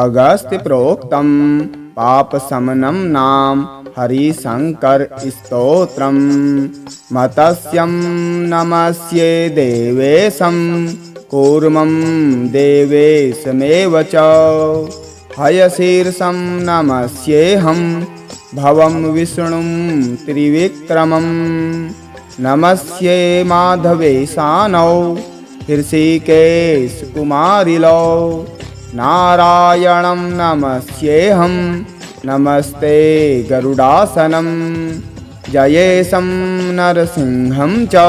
अगस्त्य प्रोक्तं पापशमनं नाम हरिशंकर स्तोत्रम् मत्स्यं नमस्ये देवेशं कूर्मं देवेशमेव च हयशीर्षं नमस्येऽहं भवं विष्णुं त्रिविक्रमं नमस्ये माधवेशानौ हृषिकेशकुमारिलौ नारायणं नमस्येऽहं नमस्ते गरुडासनं जयेशं नरसिंहं च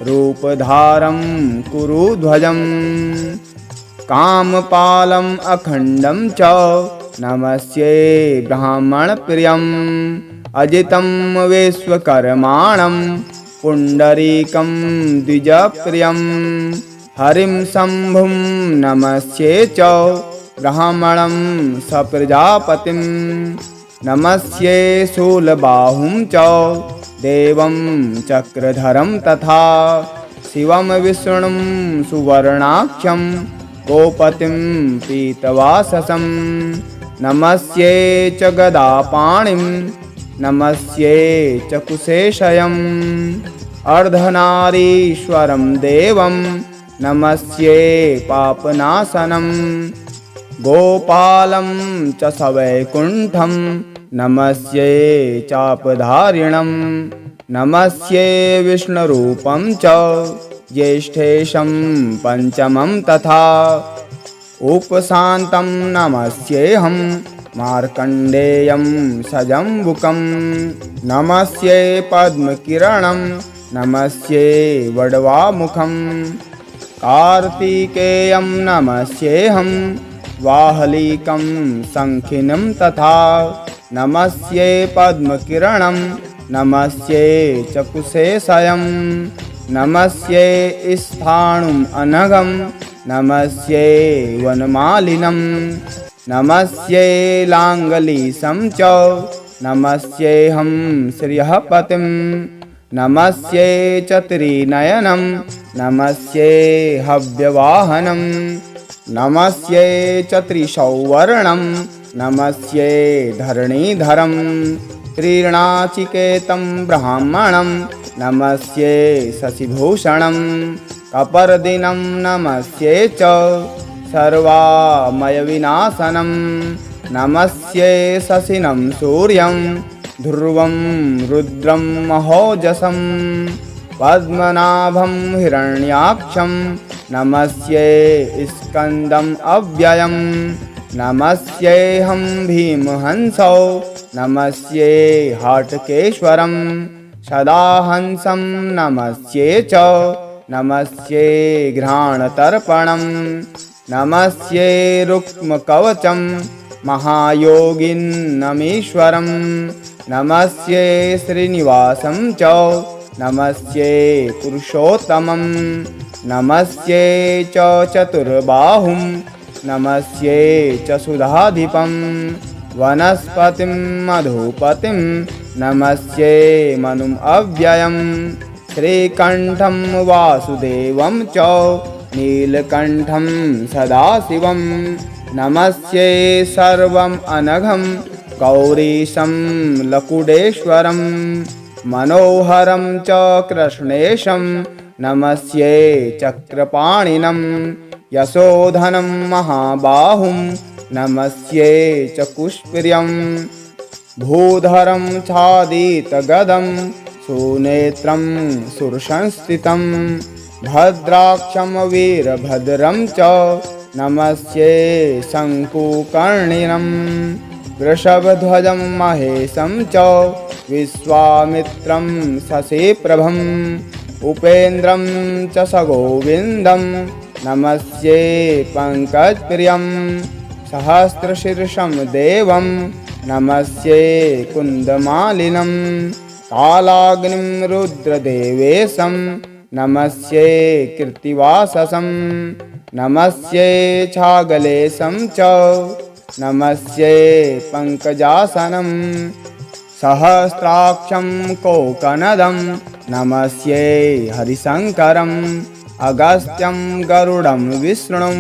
रूपधारं कुरुध्वजं कामपालम् अखण्डं च नमस्ये ब्राह्मणप्रियम् अजितं विश्वकर्माणं पुण्डरीकं द्विजप्रियं हरिं शम्भुं नमस्ये च ब्राह्मणं सप्रजापतिं नमस्ये शूलबाहुं च देवं चक्रधरं तथा शिवं विष्णुं सुवर्णाक्षं गोपतिं पीतवाससं नमस्ये च गदापाणिं नमस्ये च कुशेशयम् अर्धनारीश्वरं देवं नमस्ये पापनाशनं गोपालं च सवैकुण्ठं नमस्ये चापधारिणं नमस्ये विष्णुरूपं च ज्येष्ठेशं पंचमं तथा उपशान्तं नमस्येऽहं मार्कण्डेयं सजम्बुकं नमस्ये पद्मकिरणं नमस्ये वडवामुखं कार्तिकेयं नमस्येऽहं वाहलीकं शङ्खिनं तथा नमस्ये पद्मकिरणं नमस्ये च कुशेशयं नमस्ये स्थाणुम् अनघं नमस्ये वनमालिनं नमस्ये लाङ्गलीशं च नमस्येऽहं श्रियःपतिं नमस्ये च त्रिनयनं नमस्ये हव्यवाहनं नमस्ये च त्रिसौवर्णं नमस्ये धरणीधरं त्रिनाचिकेतं ब्राह्मणं नमस्ये शशिभूषणं कपर्दिनं नमस्ये च सर्वामयविनाशनं नमस्ये शशिनं सूर्यं ध्रुवं रुद्रं महोजसं पद्मनाभं हिरण्याक्षं नमस्ये स्कन्दम् अव्ययं नमस्येऽहं भीमहंसौ नमस्ये हाटकेश्वरं सदाहंसं नमस्ये च नमस्ये घ्राणतर्पणं नमस्ये रुक्मकवचं महायोगिन्नमीश्वरं नमस्ये श्रीनिवासं च नमस्ये पुरुषोत्तमं नमस्ये च चतुर्बाहुं नमस्ये च सुधाधिपं वनस्पतिं मधुपतिं नमस्ये मनुम् अव्ययं श्रीकण्ठं वासुदेवं च नीलकण्ठं सदाशिवं नमस्ये सर्वम् अनघं गौरीशं लकुडेश्वरं मनोहरं च कृष्णेशं नमस्ये चक्रपाणिनं यशोधनं महाबाहुं नमस्ये च कुष्प्रियं भूधरं छादितगदं सुनेत्रं सुरसंस्थितं भद्राक्षं वीरभद्रं च नमस्ये शङ्कुकर्णिनं वृषभध्वजं महेशं च विश्वामित्रं शशिप्रभं उपेन्द्रं च सगोविन्दं नमस्ये पङ्कजप्रियं सहस्रशीर्षं देवं नमस्ये कुन्दमालिनं कालाग्निं रुद्रदेवेशं नमस्ये कृत्तिवाससं नमस्ये छागलेशं च नमस्ये पङ्कजासनं सहस्राक्षं कोकनदं नमस्ये हरिशङ्करं अगस्त्यं गरुडं विष्णुं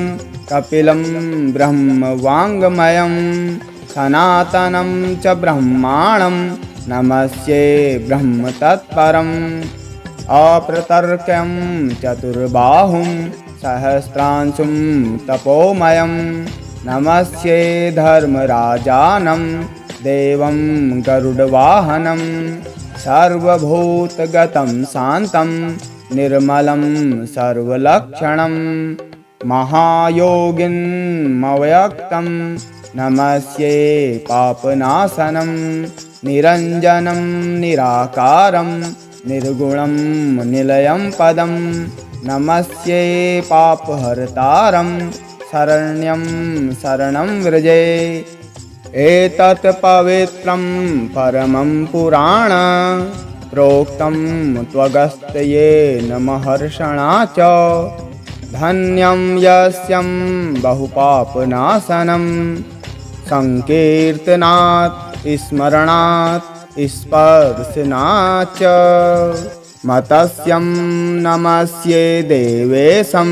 कपिलं ब्रह्मवाङ्गमयं सनातनं च ब्रह्माणं नमस्ये ब्रह्मतत्परम् अप्रतर्क्यं चतुर्बाहुं सहस्रांशुं तपोमयं नमस्ये धर्मराजानं देवं गरुडवाहनं सर्वभूतगतं शान्तं निर्मलं सर्वलक्षणं महायोगिन्मव्यक्तं नमस्ये पापनाशनं निरञ्जनं निराकारं निर्गुणं निलयं पदं नमस्ये पापहर्तारं शरण्यं शरणं व्रजे। एतत् पवित्रं परमं पुराण प्रोक्तं त्वगस्त्येन महर्षणा च धन्यं यस्यं बहुपापनाशनं संकीर्तनात् स्मरणात् स्पर्शनात् च मतस्यं नमस्ये देवेशं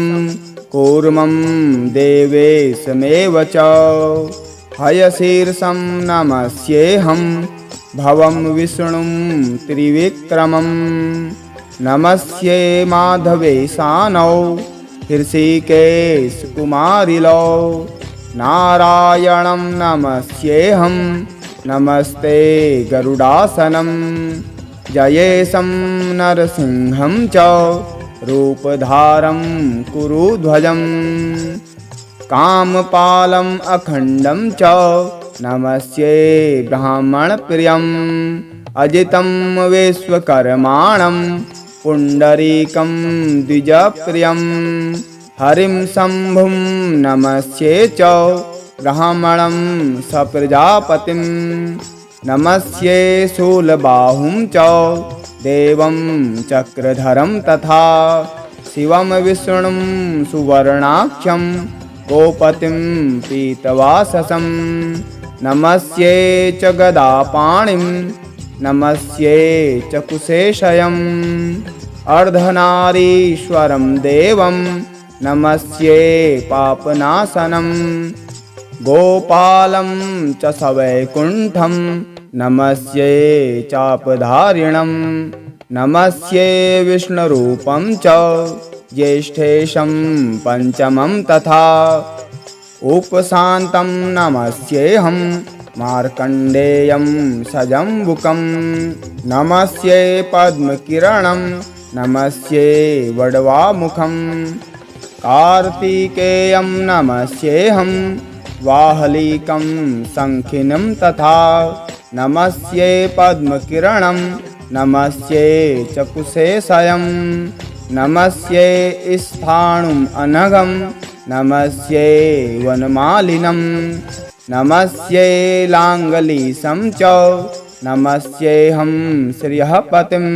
कूर्मं देवेशमेव च हयशीर्षं नमस्येऽहं भवं विष्णुं त्रिविक्रमं नमस्ये माधवेशानौ हृषीकेशकुमारिलौ नारायणं नमस्येऽहं नमस्ते गरुडासनं जयेशं नरसिंहं च रूपधारं कुरुध्वजम् कामपालम् अखण्डं च नमस्ये ब्राह्मणप्रियम् अजितं विश्वकर्माणं पुण्डरीकं द्विजप्रियं हरिं शम्भुं नमस्ये च ब्राह्मणं सप्रजापतिं नमस्ये शूलबाहुं च देवं चक्रधरं तथा शिवं विष्णुं सुवर्णाक्षं गोपतिं पीतवाससं नमस्ये च गदापाणिं नमस्ये च कुशेशयम् अर्धनारीश्वरं देवं नमस्ये पापनाशनं गोपालं च सवैकुण्ठं नमस्ये चापधारिणं नमस्ये विष्णुरूपं च ज्येष्ठेशं पंचमं तथा उपशान्तं नमस्येऽहं मार्कण्डेयं सजम्बुकं नमस्ये पद्मकिरणं नमस्ये वडवामुखं कार्तिकेयं नमस्येऽहं वाहलीकं शङ्खिनं तथा नमस्ये पद्मकिरणं नमस्ये च कुशेशयं नमस्ये स्थाणुम् अनघं नमस्ये वनमालिनं नमस्ये लाङ्गलीशं च नमस्येऽहं श्रियःपतिं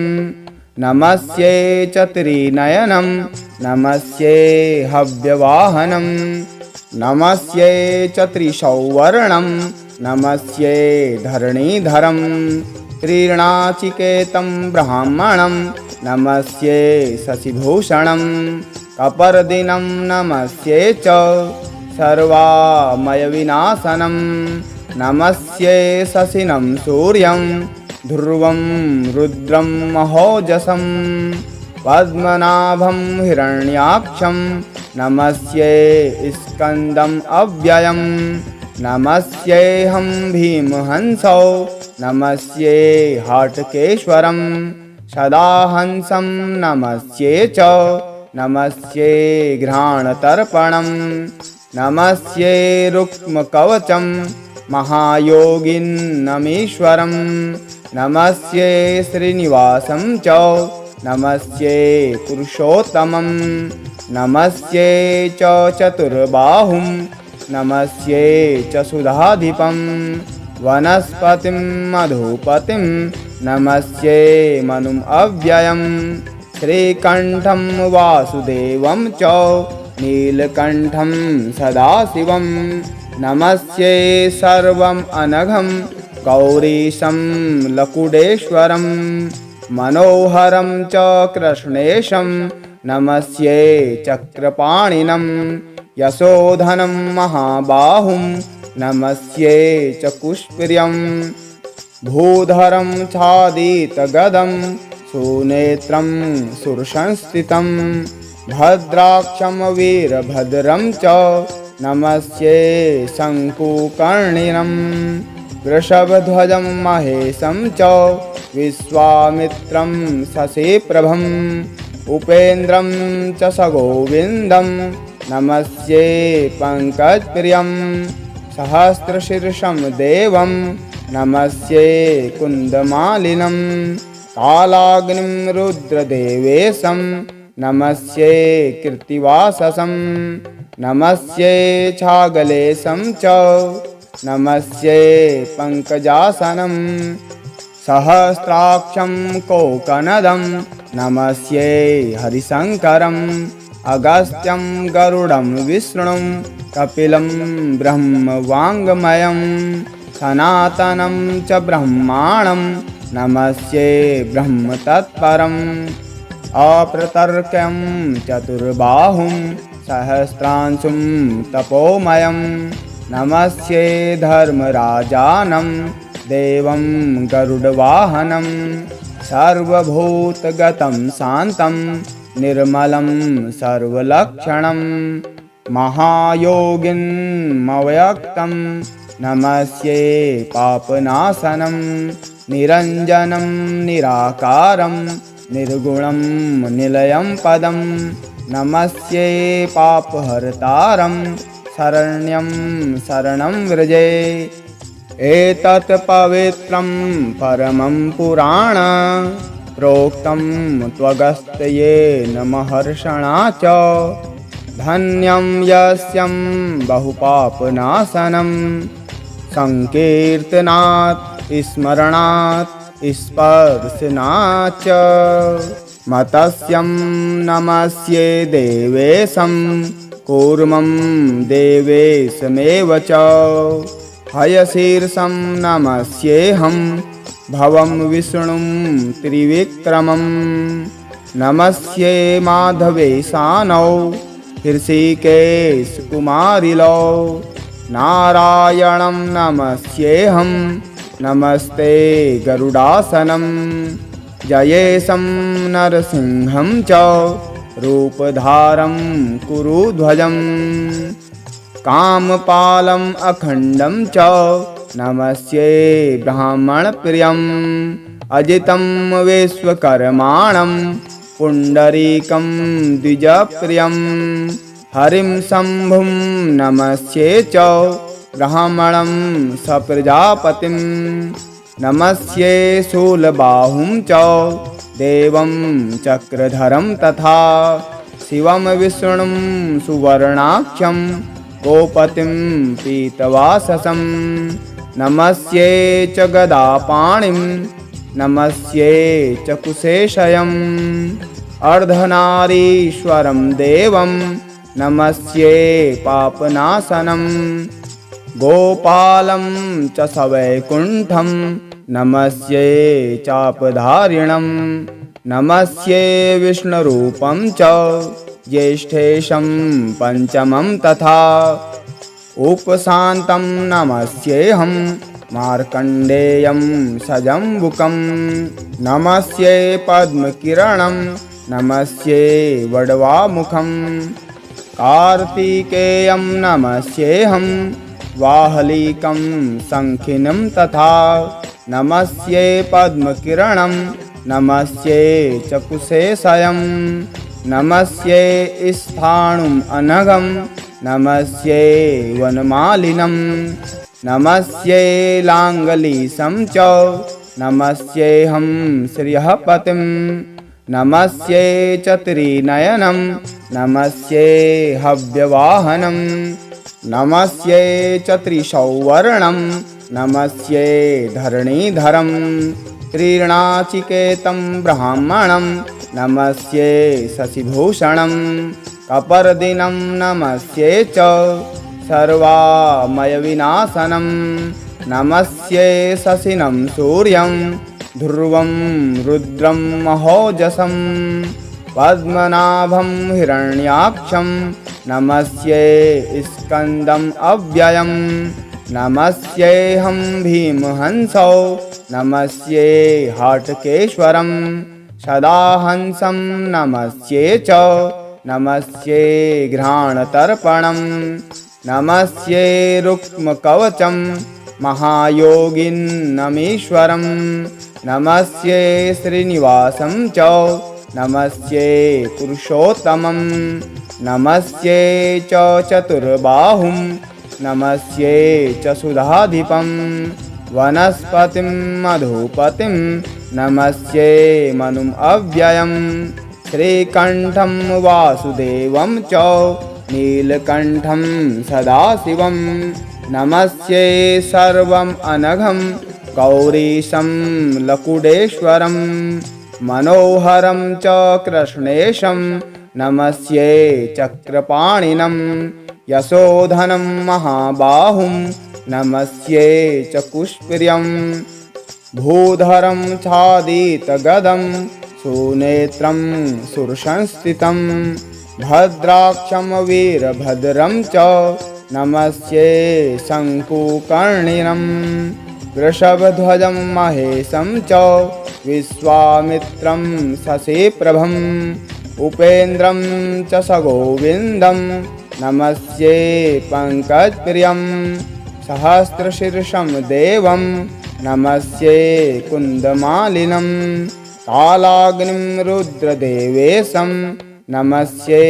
नमस्ये च त्रिनयनं नमस्ये हव्यवाहनं नमस्ये च त्रिसौवर्णं नमस्ये धरणीधरं त्रिनाचिकेतं ब्राह्मणं नमस्ये शशिभूषणं कपर्दिनं नमस्ये च सर्वामयविनाशनं नमस्ये शशिनं सूर्यं ध्रुवं रुद्रं महोजसं पद्मनाभं हिरण्याक्षं नमस्ये स्कन्दम् अव्ययं नमस्येऽहं भीमहंसौ नमस्ये हाटकेश्वरं सदाहंसं नमस्ये च नमस्ये घ्राणतर्पणं नमस्ये रुक्मकवचं महायोगिन्नमीश्वरं नमस्ये श्रीनिवासं च नमस्ये पुरुषोत्तमं नमस्ये च चतुर्बाहुं नमस्ये च सुधाधिपं वनस्पतिं मधुपतिं नमस्ये मनुम् अव्ययं श्रीकण्ठं वासुदेवं च नीलकण्ठं सदाशिवं नमस्ये सर्वम् अनघं गौरीशं लकुडेश्वरं मनोहरं च कृष्णेशं नमस्ये चक्रपाणिनं यशोधनं महाबाहुं नमस्ये चकुष्प्रियं भूधरं छादितगदं सुनेत्रं सुरसंस्थितं भद्राक्षं वीरभद्रं च नमस्ये शङ्कुकर्णिनं वृषभध्वजं महेशं च विश्वामित्रं शशिप्रभम् उपेन्द्रं च सगोविन्दं नमस्ये पङ्कजप्रियं सहस्रशीर्षं देवं नमस्ये कुन्दमालिनं कालाग्निं रुद्रदेवेशं नमस्ये कृत्तिवाससं नमस्ये छागलेशं च नमस्ये पङ्कजासनं सहस्राक्षं कोकनदं नमस्ये हरिशङ्करम् अगस्त्यं गरुडं विष्णुं कपिलं ब्रह्मवाङ्गमयं सनातनं च ब्रह्माणं नमस्ये ब्रह्मतत्परम् अप्रतर्क्यं चतुर्बाहुं सहस्रांशुं तपोमयं नमस्ये धर्मराजानं देवं गरुडवाहनं सर्वभूतगतं शान्तं निर्मलं सर्वलक्षणं महायोगिन्मव्यक्तं नमस्ये पापनाशनं निरञ्जनं निराकारं निर्गुणं निलयं पदं नमस्ये पापहर्तारं शरण्यं शरणं व्रजे एतत् पवित्रं परमं पुराण प्रोक्तं त्वगस्त्येन महर्षणा च धन्यं यस्यं बहुपापनाशनं संकीर्तनात् स्मरणात् स्पर्शनात् च मतस्यं नमस्ये देवेशं कूर्मं देवेशमेव च हयशीर्षं नमस्येऽहं भवं विष्णुं त्रिविक्रमं नमस्ये माधवेशानौ हृषिकेशकुमारिलौ नारायणं नमस्येऽहं नमस्ते गरुडासनं जयेशं नरसिंहं च रूपधारं कुरुध्वजम् कामपालम् अखण्डं च नमस्ये ब्राह्मणप्रियम् अजितं विश्वकर्माणं पुण्डरीकं द्विजप्रियं हरिं शम्भुं नमस्ये च ब्राह्मणं सप्रजापतिं नमस्ये शूलबाहुं च देवं चक्रधरं तथा शिवं विष्णुं सुवर्णाक्षं गोपतिं पीतवाससं नमस्ये च गदापाणिं नमस्ये च कुशेशयम् अर्धनारीश्वरं देवं नमस्ये पापनाशनं गोपालं च सवैकुण्ठं नमस्ये चापधारिणं नमस्ये विष्णुरूपं च ज्येष्ठेशं पञ्चमं तथा उपशान्तं नमस्येऽहं मार्कण्डेयं सजम्बुकं नमस्ये पद्मकिरणं नमस्ये वडवामुखं कार्तिकेयं नमस्येऽहं वाहलीकं शङ्खिनं तथा नमस्ये पद्मकिरणं नमस्ये च कुशेशयं नमस्ये स्थाणुम् अनघं नमस्ये वनमालिनं नमस्ये लाङ्गलीशं च नमस्येऽहं श्रियःपतिं नमस्ये च त्रिनयनं नमस्ये हव्यवाहनं नमस्ये च त्रिसौवर्णं नमस्ये धरणीधरं त्रिनाचिकेतं ब्राह्मणं नमस्ये शशिभूषणं कपर्दिनं नमस्ये च सर्वामयविनाशनं नमस्ये शशिनं सूर्यं ध्रुवं रुद्रं महोजसं पद्मनाभं हिरण्याक्षं नमस्ये स्कन्दम् अव्ययं नमस्येऽहं भीमहंसौ नमस्ये हाटकेश्वरं सदाहंसं नमस्ये च नमस्ये घ्राणतर्पणं नमस्ये रुक्मकवचं महायोगिन्नमीश्वरं नमस्ये श्रीनिवासं च नमस्ये पुरुषोत्तमं नमस्ये च चतुर्बाहुं नमस्ये च सुधाधिपं वनस्पतिं मधुपतिं नमस्ये मनुम् अव्ययं श्रीकण्ठं वासुदेवं च नीलकण्ठं सदाशिवं नमस्ये सर्वम् अनघं गौरीशं लकुडेश्वरं मनोहरं च कृष्णेशं नमस्ये चक्रपाणिनं यशोधनं महाबाहुं नमस्ये च कुष्प्रियं भूधरं छादितगदं सुनेत्रं सुरसंस्थितं भद्राक्षं वीरभद्रं च नमस्ये शङ्कुकर्णिनं वृषभध्वजं महेशं च विश्वामित्रं शशिप्रभम् उपेन्द्रं च सगोविन्दं नमस्ये पङ्कजप्रियं सहस्रशीर्षं देवं नमस्ये कुन्दमालिनं कालाग्निं रुद्रदेवेशं नमस्ये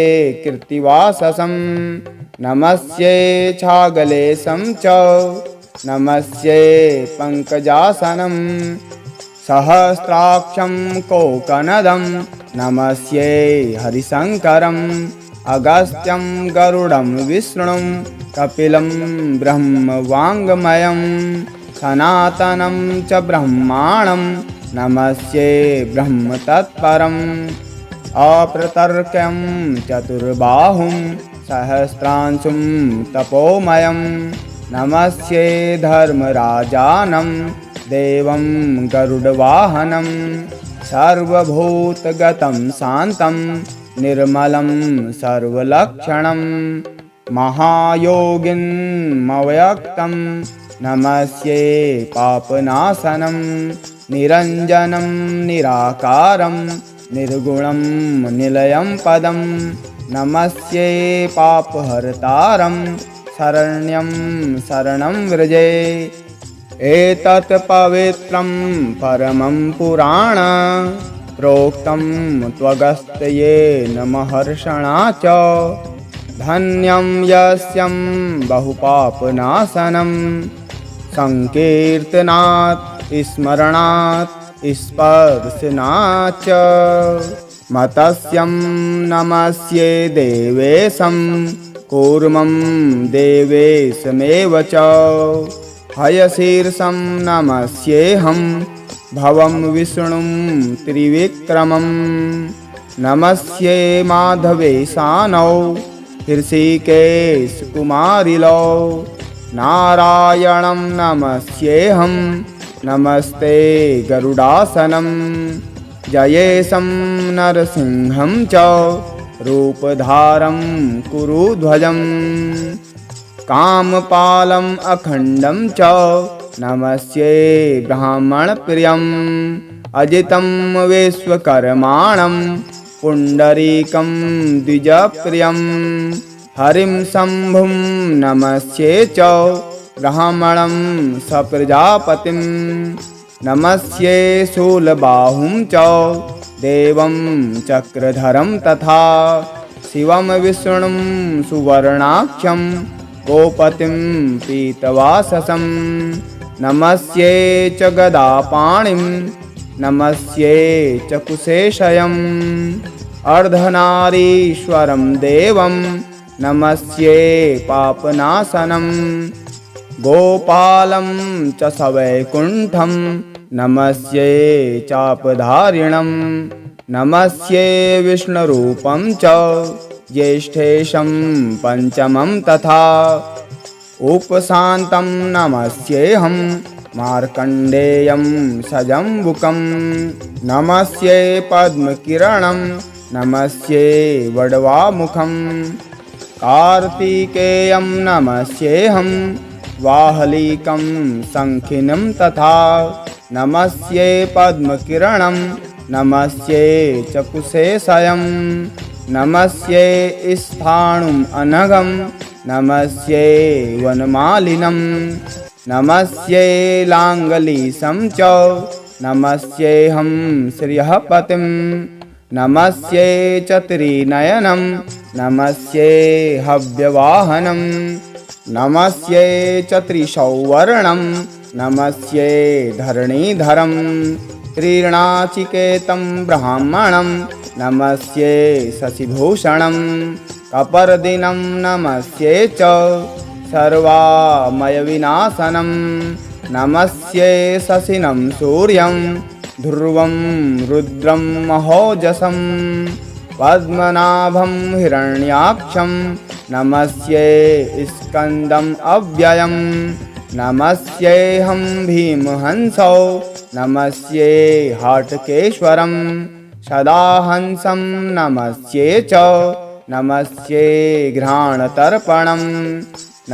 कृत्तिवाससं नमस्ये छागलेशं च नमस्ये पङ्कजासनं सहस्राक्षं कोकनदं नमस्ये हरिशङ्करम् अगस्त्यं गरुडं विष्णुं कपिलं ब्रह्मवाङ्गमयं सनातनं च ब्रह्माणं नमस्ये ब्रह्मतत्परम् अप्रतर्क्यं चतुर्बाहुं सहस्रांशुं तपोमयं नमस्ये धर्मराजानं देवं गरुडवाहनं सर्वभूतगतं शान्तं निर्मलं सर्वलक्षणं महायोगिन्मव्यक्तं नमस्ये पापनाशनं निरञ्जनं निराकारं निर्गुणं निलयं पदं नमस्ये पापहर्तारं शरण्यं शरणं व्रजे एतत् पवित्रं परमं पुराण प्रोक्तं त्वगस्त्येन महर्षणा च धन्यं यस्यं बहुपापनाशनं संकीर्तनात् स्मरणात् स्पर्शनात् च मतस्यं नमस्ये देवेशं कूर्मं देवेशमेव च हयशीर्षं नमस्येऽहं भवं विष्णुं त्रिविक्रमं नमस्ये माधवेशानौ हृषिकेशकुमारिलौ नारायणं नमस्येऽहं नमस्ते गरुडासनं जयेशं नरसिंहं च रूपधारं कुरुध्वजं कामपालम् अखण्डं च नमस्ये ब्राह्मणप्रियम् अजितं विश्वकर्माणं पुण्डरीकं द्विजप्रियं हरिं शम्भुं नमस्ये च ब्राह्मणं सप्रजापतिं नमस्ये शूलबाहुं च देवं चक्रधरं तथा शिवं विष्णुं सुवर्णाक्षं गोपतिं पीतवाससं नमस्ये च गदापाणिं नमस्ये च कुशेशयम् अर्धनारीश्वरं देवं नमस्ये पापनाशनं गोपालं च सवैकुण्ठं नमस्ये चापधारिणं नमस्ये विष्णुरूपं च ज्येष्ठेशं पञ्चमं तथा उपशान्तं नमस्येऽहं मार्कण्डेयं सजम्बुकं नमस्ये पद्मकिरणं नमस्ये वडवामुखं कार्तिकेयं नमस्येऽहं वाहलिकं शङ्खिनं तथा नमस्ये पद्मकिरणं नमस्ये चकुशेशयं नमस्ये स्थाणुम् अनघं नमस्ये वनमालिनं नमस्ये लाङ्गलीशं च नमस्येऽहं श्रियःपतिं नमस्ये चतुर्नयनं नमस्ये हव्यवाहनं नमस्ये चतुर्सौवर्णं नमस्ये धरणीधरं त्रिणाचिकेतं ब्राह्मणं नमस्ये शशिभूषणं कपर्दिनं नमस्ये च सर्वामयविनाशनं नमस्ये शशिनं सूर्यं ध्रुवं रुद्रं महोजसं पद्मनाभं हिरण्याक्षं नमस्ये स्कन्दम् अव्ययं नमस्येऽहं भीमहंसौ नमस्ये हाटकेश्वरं सदाहंसं नमस्ये च नमस्ये घ्राणतर्पणं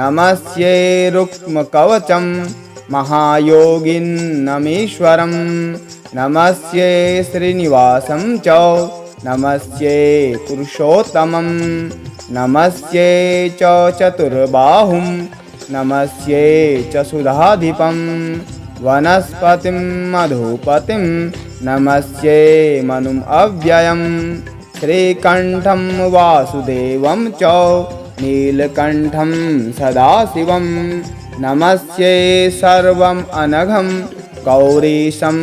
नमस्ये रुक्मकवचं महायोगिन्नमीश्वरं नमस्ये श्रीनिवासं च नमस्ये पुरुषोत्तमं नमस्ये च चतुर्बाहुं नमस्ये च सुधाधिपं वनस्पतिं मधुपतिं नमस्ये मनुम् अव्ययं श्रीकण्ठं वासुदेवं च नीलकण्ठं सदाशिवं नमस्ये सर्वम् अनघं गौरीशं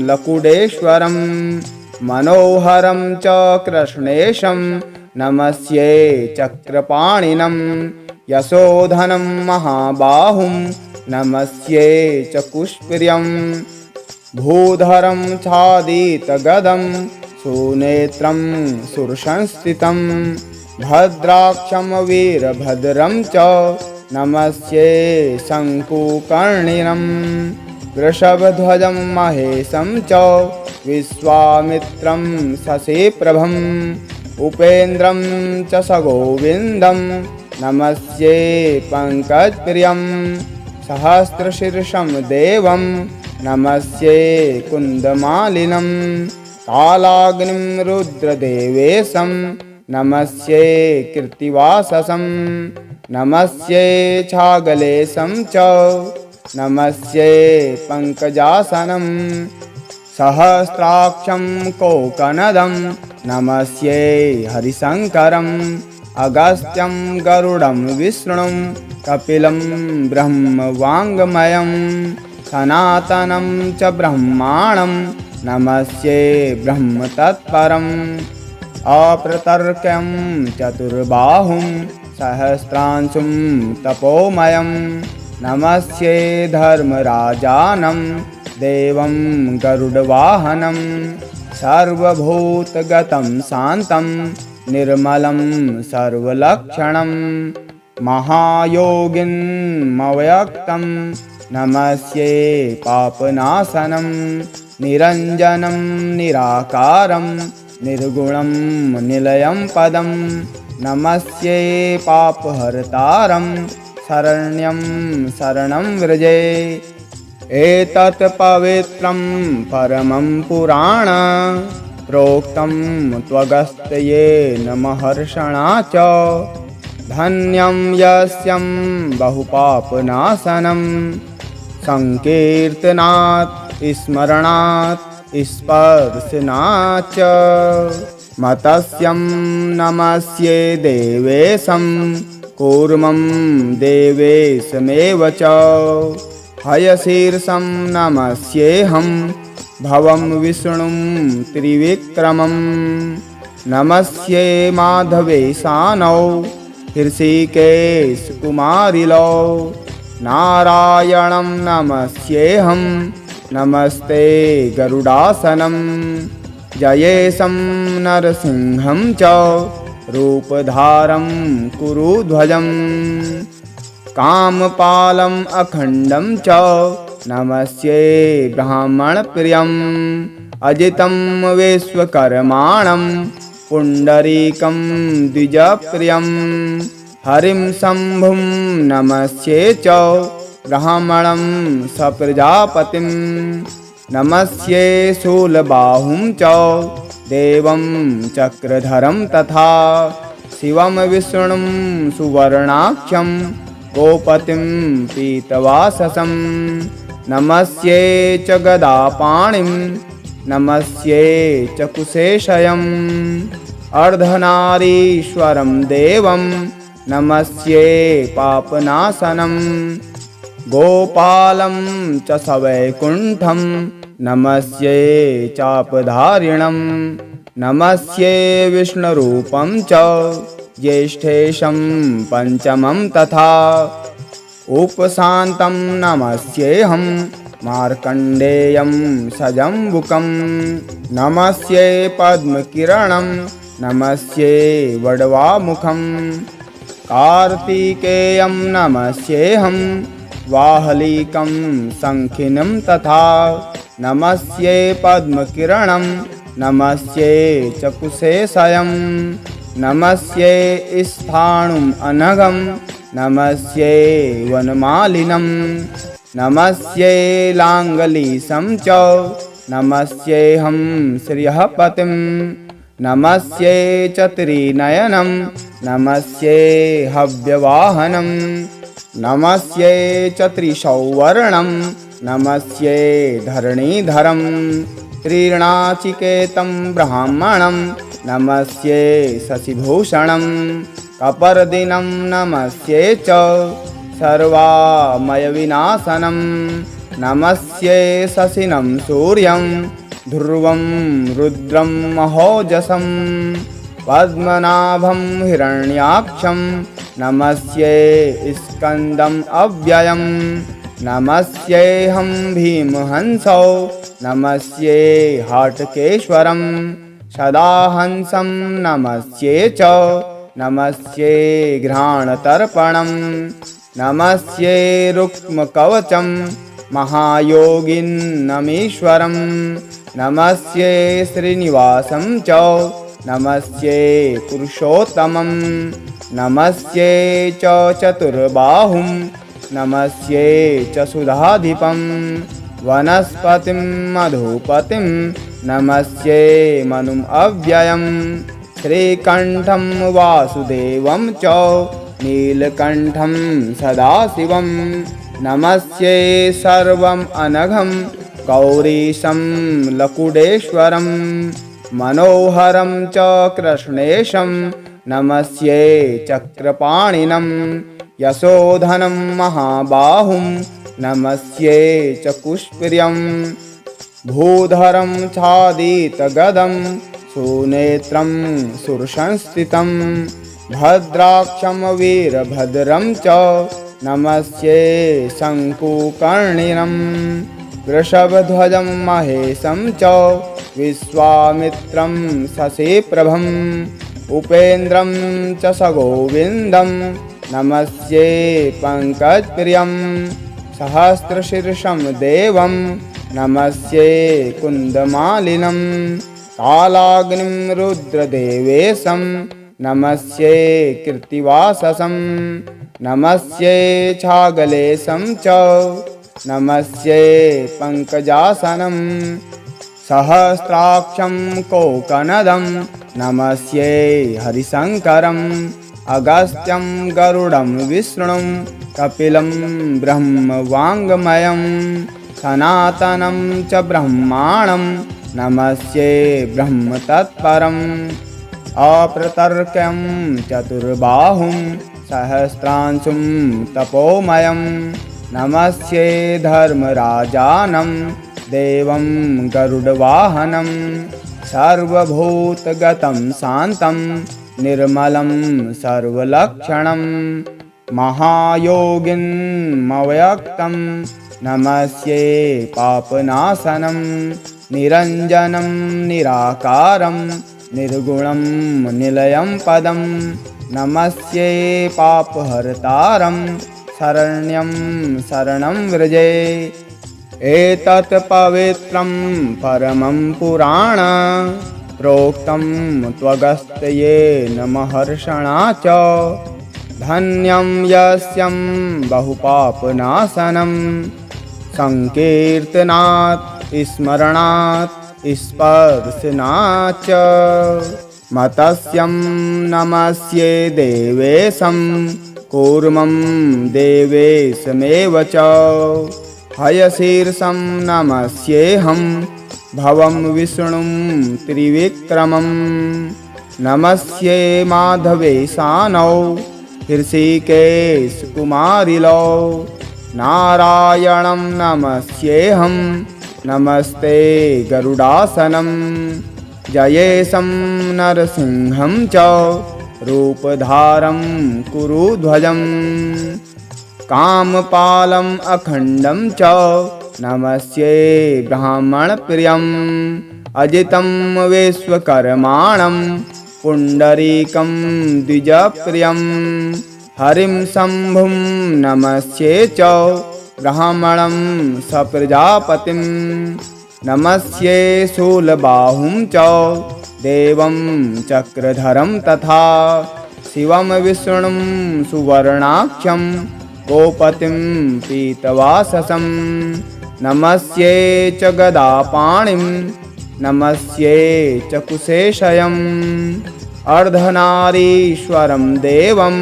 लकुडेश्वरं मनोहरं च कृष्णेशं नमस्ये चक्रपाणिनं यशोधनं महाबाहुं नमस्ये च कुष्प्रियं भूधरं छादितगदं सुनेत्रं सुरसंस्थितं भद्राक्षं वीरभद्रं च नमस्ये शङ्कुकर्णिनं वृषभध्वजं महेशं च विश्वामित्रं शशिप्रभम् उपेन्द्रं च सगोविन्दं नमस्ये पङ्कजप्रियं सहस्रशीर्षं देवं नमस्ये कुन्दमालिनं कालाग्निं रुद्रदेवेशं नमस्ये कृत्तिवाससं नमस्ये छागलेशं च नमस्ये पङ्कजासनं सहस्राक्षं कोकनदं नमस्ये हरिशङ्करम् अगस्त्यं गरुडं विष्णुं कपिलं ब्रह्मवाङ्गमयं सनातनं च ब्रह्माणं नमस्ये ब्रह्मतत्परम् अप्रतर्क्यं चतुर्बाहुं सहस्रांशुं तपोमयं नमस्ये धर्मराजानं देवं गरुडवाहनं सर्वभूतगतं शान्तं निर्मलं सर्वलक्षणं महायोगिन्मव्यक्तं नमस्ये पापनाशनं निरञ्जनं निराकारं निर्गुणं निलयं पदं नमस्ये पापहर्तारं शरण्यं शरणं व्रजे एतत् पवित्रं परमं पुराण प्रोक्तं त्वगस्त्येन महर्षणा च धन्यं यस्यं बहुपापनाशनं संकीर्तनात् स्मरणात् स्पर्शनात् च मतस्यं नमस्ये देवेशं कूर्मं देवेशमेव च हयशीर्षं नमस्येऽहं भवं विष्णुं त्रिविक्रमं नमस्ये माधवेशानौ हृषिकेशकुमारिलौ नारायणं नमस्येऽहं नमस्ते गरुडासनं जयेशं नरसिंहं च रूपधारं कुरुध्वजं कामपालम् अखण्डं च नमस्ये ब्राह्मणप्रियम् अजितं विश्वकर्माणं पुण्डरीकं द्विजप्रियं हरिं शम्भुं नमस्ये च ब्राह्मणं सप्रजापतिं नमस्ये शूलबाहुं च देवं चक्रधरं तथा शिवं विष्णुं सुवर्णाक्षं गोपतिं पीतवाससं नमस्ये च गदापाणिं नमस्ये च कुशेशयम् अर्धनारीश्वरं देवं नमस्ये पापनाशनं गोपालं च सवैकुण्ठं नमस्ये चापधारिणं नमस्ये विष्णुरूपं च ज्येष्ठेशं पञ्चमं तथा उपशान्तं नमस्येऽहं मार्कण्डेयं सजम्बुकं नमस्ये पद्मकिरणं नमस्ये वडवामुखं कार्तिकेयं नमस्येऽहं वाहलीकं शङ्खिनं तथा नमस्ये पद्मकिरणं नमस्ये च कुशेशयं नमस्ये स्थाणुम् अनघं नमस्ये वनमालिनं नमस्ये लाङ्गलीशं च नमस्येऽहं श्रियःपतिं नमस्ये च त्रिनयनं नमस्ये हव्यवाहनं नमस्ये च त्रिसौवर्णं नमस्ये धरणीधरं त्रिणाचिकेतं ब्राह्मणं नमस्ये शशिभूषणं कपर्दिनं नमस्ये च सर्वामयविनाशनं नमस्ये शशिनं सूर्यं ध्रुवं रुद्रं महोजसं पद्मनाभं हिरण्याक्षं नमस्ये स्कन्दम् अव्ययं नमस्येऽहं भीमहंसौ नमस्ये हाटकेश्वरं सदाहंसं नमस्ये च नमस्ये घ्राणतर्पणं नमस्ये रुक्मकवचं महायोगिन्नमीश्वरं नमस्ये श्रीनिवासं च नमस्ये पुरुषोत्तमं नमस्ये च चतुर्बाहुं नमस्ये च सुधाधिपं वनस्पतिं मधुपतिं नमस्ये मनुम् अव्ययं श्रीकण्ठं वासुदेवं च नीलकण्ठं सदाशिवं नमस्ये सर्वम् अनघं गौरीशं लकुडेश्वरं मनोहरं च कृष्णेशं नमस्ये चक्रपाणिनं यशोधनं महाबाहुं नमस्ये च कुष्प्रियं भूधरं छादितगदं सुनेत्रं सुरसंस्थितं भद्राक्षं वीरभद्रं च नमस्ये शङ्कुकर्णिनं वृषभध्वजं महेशं च विश्वामित्रं शशिप्रभम् उपेन्द्रं च सगोविन्दं नमस्ये पङ्कजप्रियं सहस्रशीर्षं देवं नमस्ये कुन्दमालिनं कालाग्निं रुद्रदेवेशं नमस्ये कृत्तिवाससं नमस्ये छागलेशं च नमस्ये पङ्कजासनं सहस्राक्षं कोकनदं नमस्ये हरिशङ्करम् अगस्त्यं गरुडं विष्णुं कपिलं ब्रह्मवाङ्गमयं सनातनं च ब्रह्माणं नमस्ये ब्रह्मतत्परम् अप्रतर्क्यं चतुर्बाहुं सहस्रांशुं तपोमयं नमस्ये धर्मराजानं देवं गरुडवाहनं सर्वभूतगतं शान्तं निर्मलं सर्वलक्षणं महायोगिन्मव्यक्तं नमस्ये पापनाशनं निरञ्जनं निराकारं निर्गुणं निलयं पदं नमस्ये पापहर्तारं शरण्यं शरणं व्रजे एतत् पवित्रं परमं पुराण प्रोक्तं त्वगस्त्येन महर्षणा च धन्यं यस्यं बहुपापनाशनं संकीर्तनात् स्मरणात् स्पर्शनात् च मतस्यं नमस्ये देवेशं कूर्मं देवेशमेव च हयशीर्षं नमस्येऽहं भवं विष्णुं त्रिविक्रमं नमस्ये माधवेशानौ ऋषिकेशकुमारिलौ नारायणं नमस्येऽहं नमस्ते गरुडासनं जयेशं नरसिंहं च रूपधारं कुरुध्वजं कामपालम् अखण्डं च नमस्ये ब्राह्मणप्रियम् अजितं विश्वकर्माणं पुण्डरीकं द्विजप्रियं हरिं शम्भुं नमस्ये च ब्राह्मणं सप्रजापतिं नमस्ये शूलबाहुं च देवं चक्रधरं तथा शिवं विष्णुं सुवर्णाक्षं गोपतिं पीतवाससं नमस्ये च गदापाणिं नमस्ये च कुशेशयम् अर्धनारीश्वरं देवं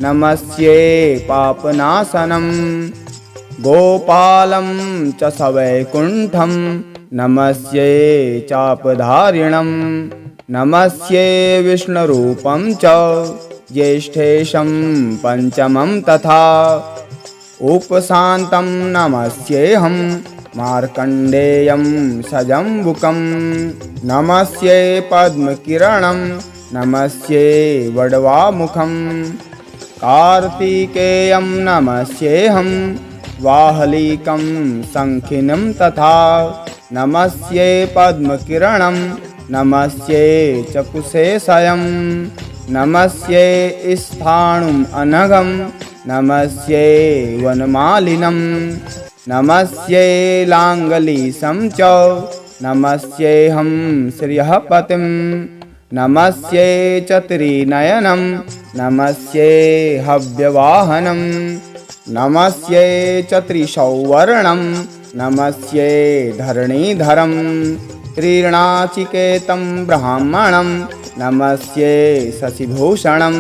नमस्ये पापनाशनं गोपालं च सवैकुण्ठं नमस्ये चापधारिणं नमस्ये विष्णुरूपं च ज्येष्ठेशं पंचमं तथा उपशान्तं नमस्येऽहं मार्कण्डेयं सजम्बुकं नमस्ये पद्मकिरणं नमस्ये वडवामुखं कार्तिकेयं नमस्येऽहं वाहलीकं शङ्खिनं तथा नमस्ये पद्मकिरणं नमस्ये च कुशेशयं नमस्ये स्थाणुम् अनघं नमस्ये वनमालिनं नमस्ये लाङ्गलीशं च नमस्येऽहं श्रियःपतिं नमस्ये च त्रिनयनं नमस्ये हव्यवाहनं नमस्ये च त्रिसौवर्णं नमस्ये धरणीधरं त्रिनाचिकेतं ब्राह्मणं नमस्ये शशिभूषणं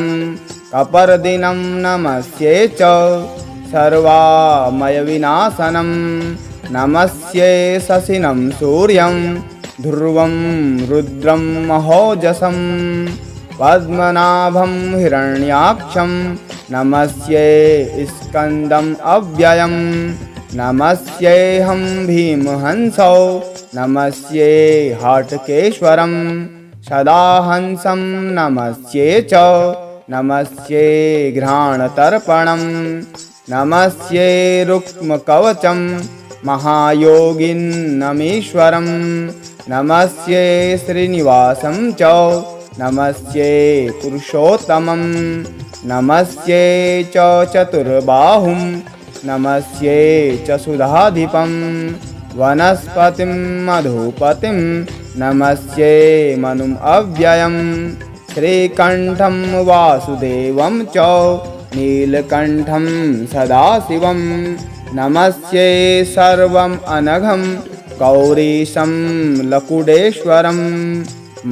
कपर्दिनं नमस्ये च सर्वामयविनाशनं नमस्ये शशिनं सूर्यं ध्रुवं रुद्रं महोजसं पद्मनाभं हिरण्याक्षं नमस्ये स्कन्दम् अव्ययं नमस्येऽहं भीमहंसौ नमस्ये हाटकेश्वरं सदाहंसं नमस्ये च नमस्ये घ्राणतर्पणं नमस्ये रुक्मकवचं महायोगिन्नमीश्वरं नमस्ये श्रीनिवासं च नमस्ये पुरुषोत्तमं नमस्ये च चतुर्बाहुं नमस्ये च सुधाधिपं वनस्पतिं मधुपतिं नमस्ये मनुम् अव्ययं श्रीकण्ठं वासुदेवं च नीलकण्ठं सदाशिवं नमस्ये सर्वम् अनघं गौरीशं लकुडेश्वरं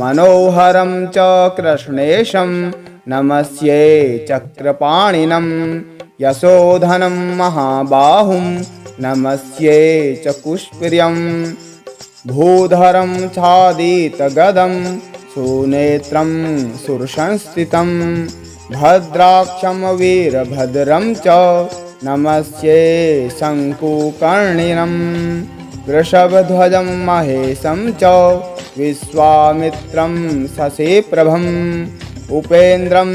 मनोहरं च कृष्णेशं नमस्ये चक्रपाणिनं यशोधनं महाबाहुं नमस्ये च कुष्प्रियं भूधरं छादितगदं सुनेत्रं सुरसंस्थितं भद्राक्षं वीरभद्रं च नमस्ये शङ्कुकर्णिनं वृषभध्वजं महेशं च विश्वामित्रं शशिप्रभम् उपेन्द्रं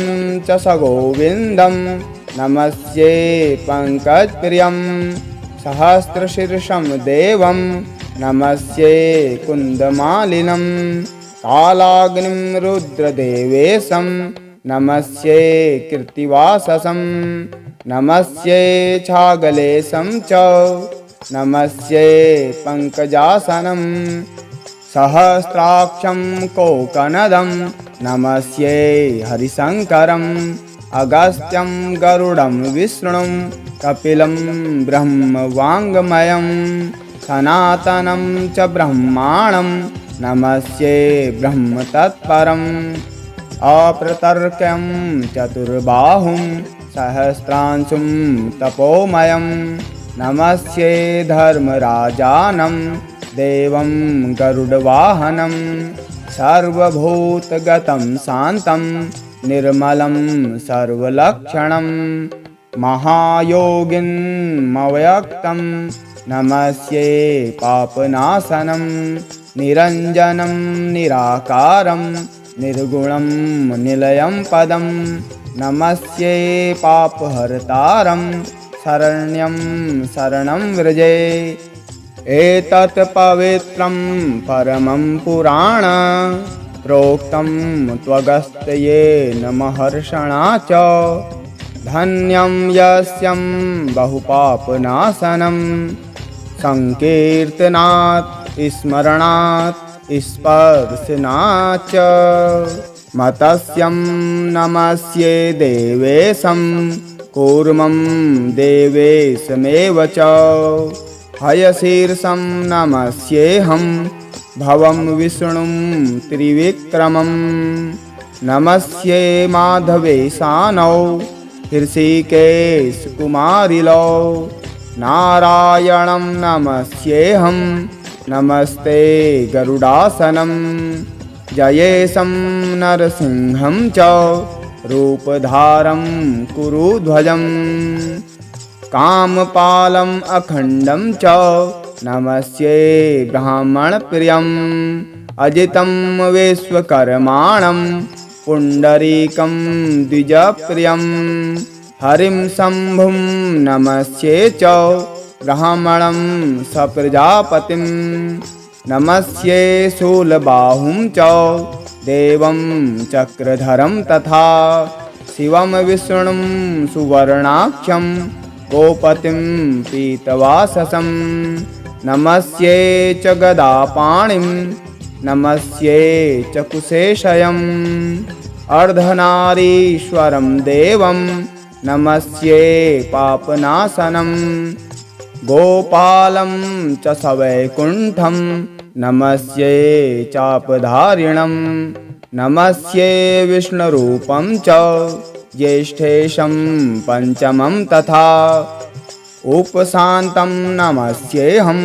च सगोविन्दं नमस्ये पङ्कजप्रियं सहस्रशीर्षं देवं नमस्ये कुन्दमालिनं कालाग्निं रुद्रदेवेशं नमस्ये कृत्तिवाससं नमस्ये छागलेशं च नमस्ये पङ्कजासनं सहस्राक्षं कोकनदं नमस्ये हरिशङ्करम् अगस्त्यं गरुडं विष्णुं कपिलं ब्रह्मवाङ्गमयं सनातनं च ब्रह्माणं नमस्ये ब्रह्मतत्परम् अप्रतर्क्यं चतुर्बाहुं सहस्रांशुं तपोमयं नमस्ये धर्मराजानं देवं गरुडवाहनं सर्वभूतगतं शान्तं निर्मलं सर्वलक्षणं महायोगिनमव्यक्तं नमस्ये पापनाशनं निरञ्जनं निराकारं निर्गुणं निलयं पदं नमस्ये पापहर्तारं शरण्यं शरणं व्रजे एतत् पवित्रं परमं पुराण प्रोक्तं त्वगस्त्येन महर्षणा च धन्यं यस्यं बहुपापनाशनं संकीर्तनात् स्मरणात् स्पर्शनात् च मतस्यं नमस्ये देवेशं कूर्मं देवेशमेव च हयशीर्षं नमस्येऽहं भवं विष्णुं त्रिविक्रमं नमस्ये माधवेशानौ हृषीकेशकुमारिलौ नारायणं नमस्येऽहं नमस्ते गरुडासनं जयेशं नरसिंहं च रूपधारं कुरुध्वजं कामपालम् अखण्डं च नमस्ये ब्राह्मणप्रियम् अजितं विश्वकर्माणं पुण्डरीकं द्विजप्रियं हरिं शम्भुं नमस्ये च ब्राह्मणं सप्रजापतिं नमस्ये शूलबाहुं च देवं चक्रधरं तथा शिवं विष्णुं सुवर्णाक्षं गोपतिं पीतवाससं नमस्ये च गदापाणिं नमस्ये च कुशेशयम् अर्धनारीश्वरं देवं नमस्ये पापनाशनं गोपालं च सवैकुण्ठं नमस्ये चापधारिणं नमस्ये विष्णुरूपं च ज्येष्ठेशं पंचमं तथा उपशान्तं नमस्येऽहं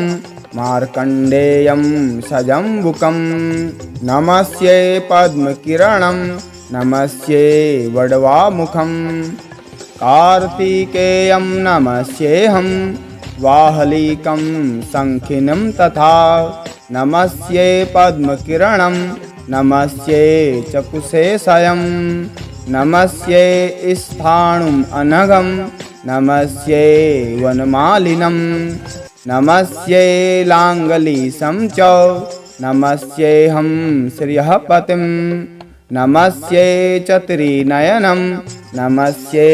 मार्कण्डेयं सजम्बुकं नमस्ये पद्मकिरणं नमस्ये वडवामुखं कार्तिकेयं नमस्येऽहं वाहलीकं शङ्खिनं तथा नमस्ये पद्मकिरणं नमस्ये च कुशेशयं नमस्ये स्थाणुम् अनघं नमस्ये वनमालिनं नमस्ये लाङ्गलीशं च नमस्येऽहं श्रियःपतिं नमस्ये च त्रिनयनं नमस्ये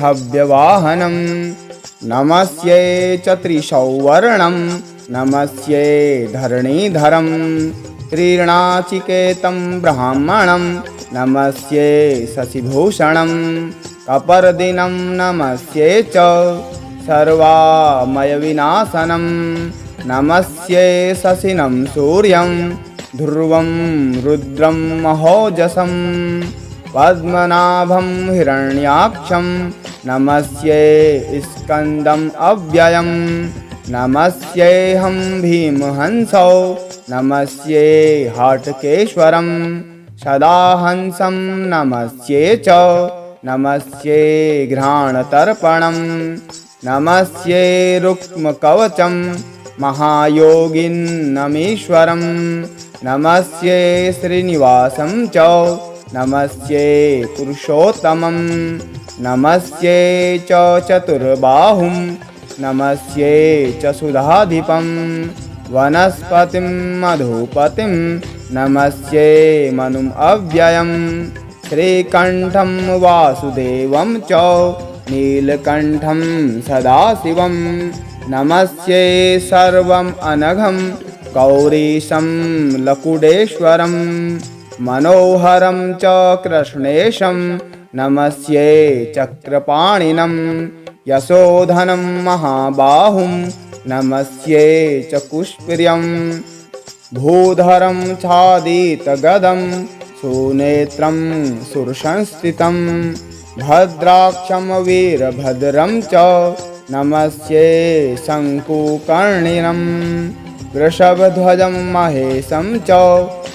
हव्यवाहनं नमस्ये च त्रिसौवर्णं नमस्ये धरणीधरं त्रिणाचिकेतं ब्राह्मणं नमस्ये शशिभूषणं कपर्दिनं नमस्ये च सर्वामयविनाशनं नमस्ये शशिनं सूर्यं ध्रुवं रुद्रं महोजसं पद्मनाभं हिरण्याक्षं नमस्ये स्कन्दम् अव्ययं नमस्येऽहं भीमहंसौ नमस्ये हाटकेश्वरं सदाहंसं नमस्ये च नमस्ये घ्राणतर्पणं नमस्ये रुक्मकवचं महायोगिन्नमीश्वरं नमस्ये श्रीनिवासं च नमस्ये पुरुषोत्तमं नमस्ये च चतुर्बाहुं नमस्ये च सुधाधिपं वनस्पतिं मधुपतिं नमस्ये मनुम् अव्ययं श्रीकण्ठं वासुदेवं च नीलकण्ठं सदाशिवं नमस्ये सर्वम् अनघं गौरीशं लकुडेश्वरं मनोहरं च कृष्णेशं नमस्ये चक्रपाणिनं यशोधनं महाबाहुं नमस्ये च कुष्प्रियं भूधरं छादितगदं सुनेत्रं सुरसंस्थितं भद्राक्षं वीरभद्रं च नमस्ये शङ्कुकर्णिनं वृषभध्वजं महेशं च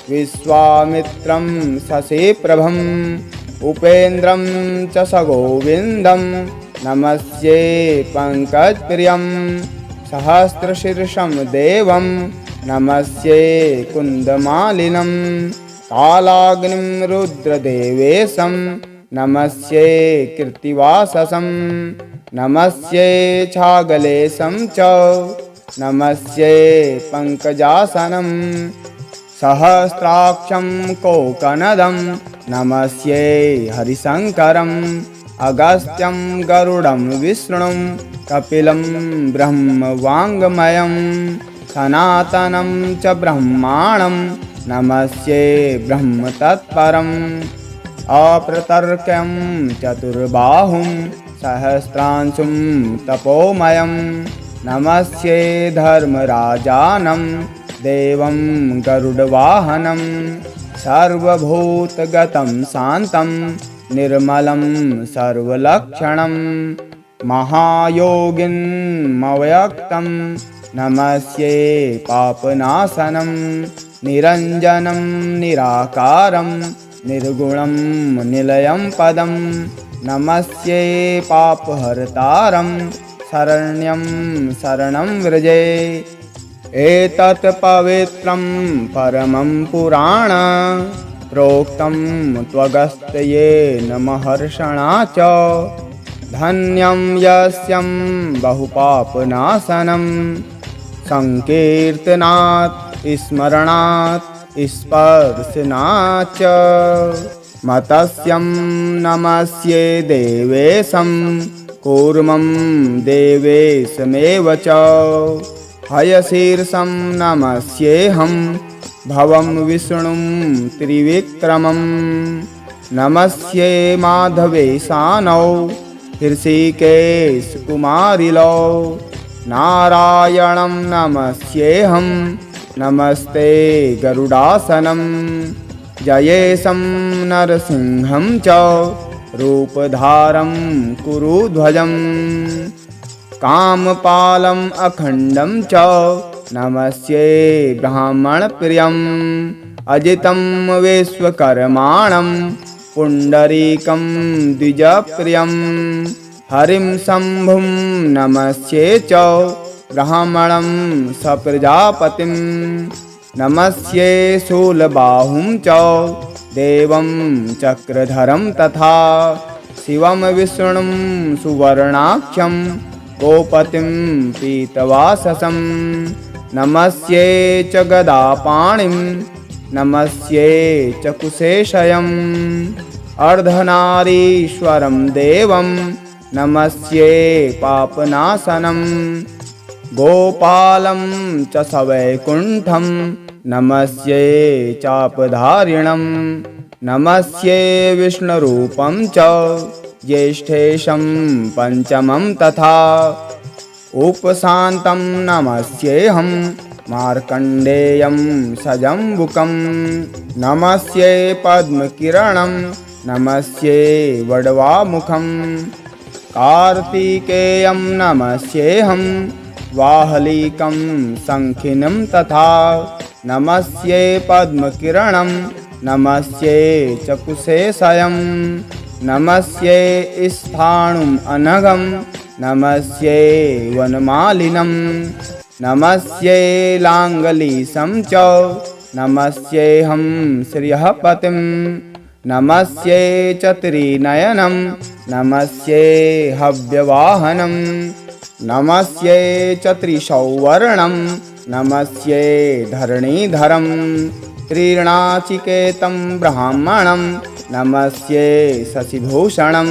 विश्वामित्रं शशिप्रभम् उपेन्द्रं च सगोविन्दं नमस्ये पङ्कजप्रियं सहस्रशीर्षं देवं नमस्ये कुन्दमालिनं कालाग्निं रुद्रदेवेशं नमस्ये कृत्तिवाससं नमस्ये छागलेशं च नमस्ये पङ्कजासनं सहस्राक्षं कोकनदं नमस्ये हरिशङ्करम् अगस्त्यं गरुडं विष्णुं कपिलं ब्रह्मवाङ्गमयं सनातनं च ब्रह्माणं नमस्ये ब्रह्मतत्परम् अप्रतर्क्यं चतुर्बाहुं सहस्रांशुं तपोमयं नमस्ये धर्मराजानं देवं गरुडवाहनं सर्वभूतगतं शान्तं निर्मलं सर्वलक्षणं महायोगिन्मव्यक्तं नमस्ये पापनाशनं निरञ्जनं निराकारं निर्गुणं निलयं पदं नमस्ये पापहर्तारं शरण्यं शरणं व्रजे एतत् पवित्रं परमं पुराण प्रोक्तं त्वगस्त्येन महर्षणा च धन्यं यस्यं बहुपापनाशनं संकीर्तनात् स्मरणात् स्पर्शनात् च मतस्यं नमस्ये देवेशं कूर्मं देवेशमेव च हयशीर्षं नमस्येऽहं भवं विष्णुं त्रिविक्रमं नमस्ये माधवेशानौ हृषिकेशकुमारिलौ नारायणं नमस्येऽहं नमस्ते गरुडासनं जयेशं नरसिंहं च रूपधारं कुरुध्वजं कामपालम् अखण्डं च नमस्ये ब्राह्मणप्रियम् अजितं विश्वकर्माणं पुण्डरीकं द्विजप्रियं हरिं शम्भुं नमस्ये च ब्राह्मणं सप्रजापतिं नमस्ये शूलबाहुं च देवं चक्रधरं तथा शिवं विष्णुं सुवर्णाक्षं गोपतिं पीतवाससं नमस्ये च गदापाणिं नमस्ये च कुशेशयम् अर्धनारीश्वरं देवं नमस्ये पापनाशनं गोपालं च सवैकुण्ठं नमस्ये चापधारिणं नमस्ये विष्णुरूपं च ज्येष्ठेशं पञ्चमं तथा उपशान्तं नमस्येऽहं मार्कण्डेयं सजम्बुकं नमस्ये पद्मकिरणं नमस्ये वडवामुखं कार्तिकेयं नमस्येऽहं वाहलीकं शङ्खिनं तथा नमस्ये पद्मकिरणं नमस्ये च कुशेशयं नमस्ये स्थाणुम् अनघं नमस्ये वनमालिनं नमस्ये लाङ्गलीशं च नमस्येऽहं श्रियःपतिं नमस्ये च त्रिनयनं नमस्ये हव्यवाहनं नमस्ये च त्रिसौवर्णं नमस्ये धरणीधरं त्रिणाचिकेतं ब्राह्मणं नमस्ये शशिभूषणं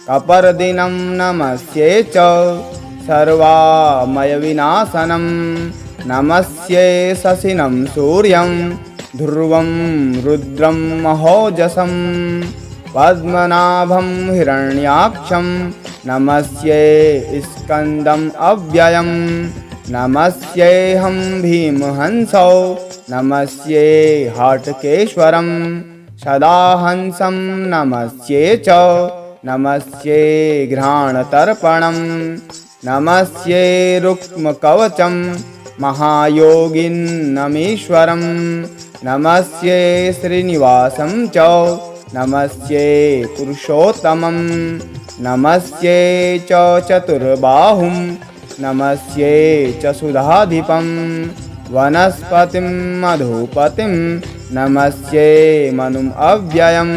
कपर्दिनं नमस्ये च सर्वामयविनाशनं नमस्ये शशिनं सूर्यं ध्रुवं रुद्रं महोजसं पद्मनाभं हिरण्याक्षं नमस्ये स्कन्दम् अव्ययं नमस्येऽहं भीमहंसौ नमस्ये हाटकेश्वरं सदाहंसं नमस्ये च नमस्ये घ्राणतर्पणं नमस्ये रुक्मकवचं महायोगिन्नमीश्वरं नमस्ये श्रीनिवासं च नमस्ये पुरुषोत्तमं नमस्ये च चतुर्बाहुं नमस्ये च सुधाधिपं वनस्पतिं मधुपतिं नमस्ये मनुम् अव्ययं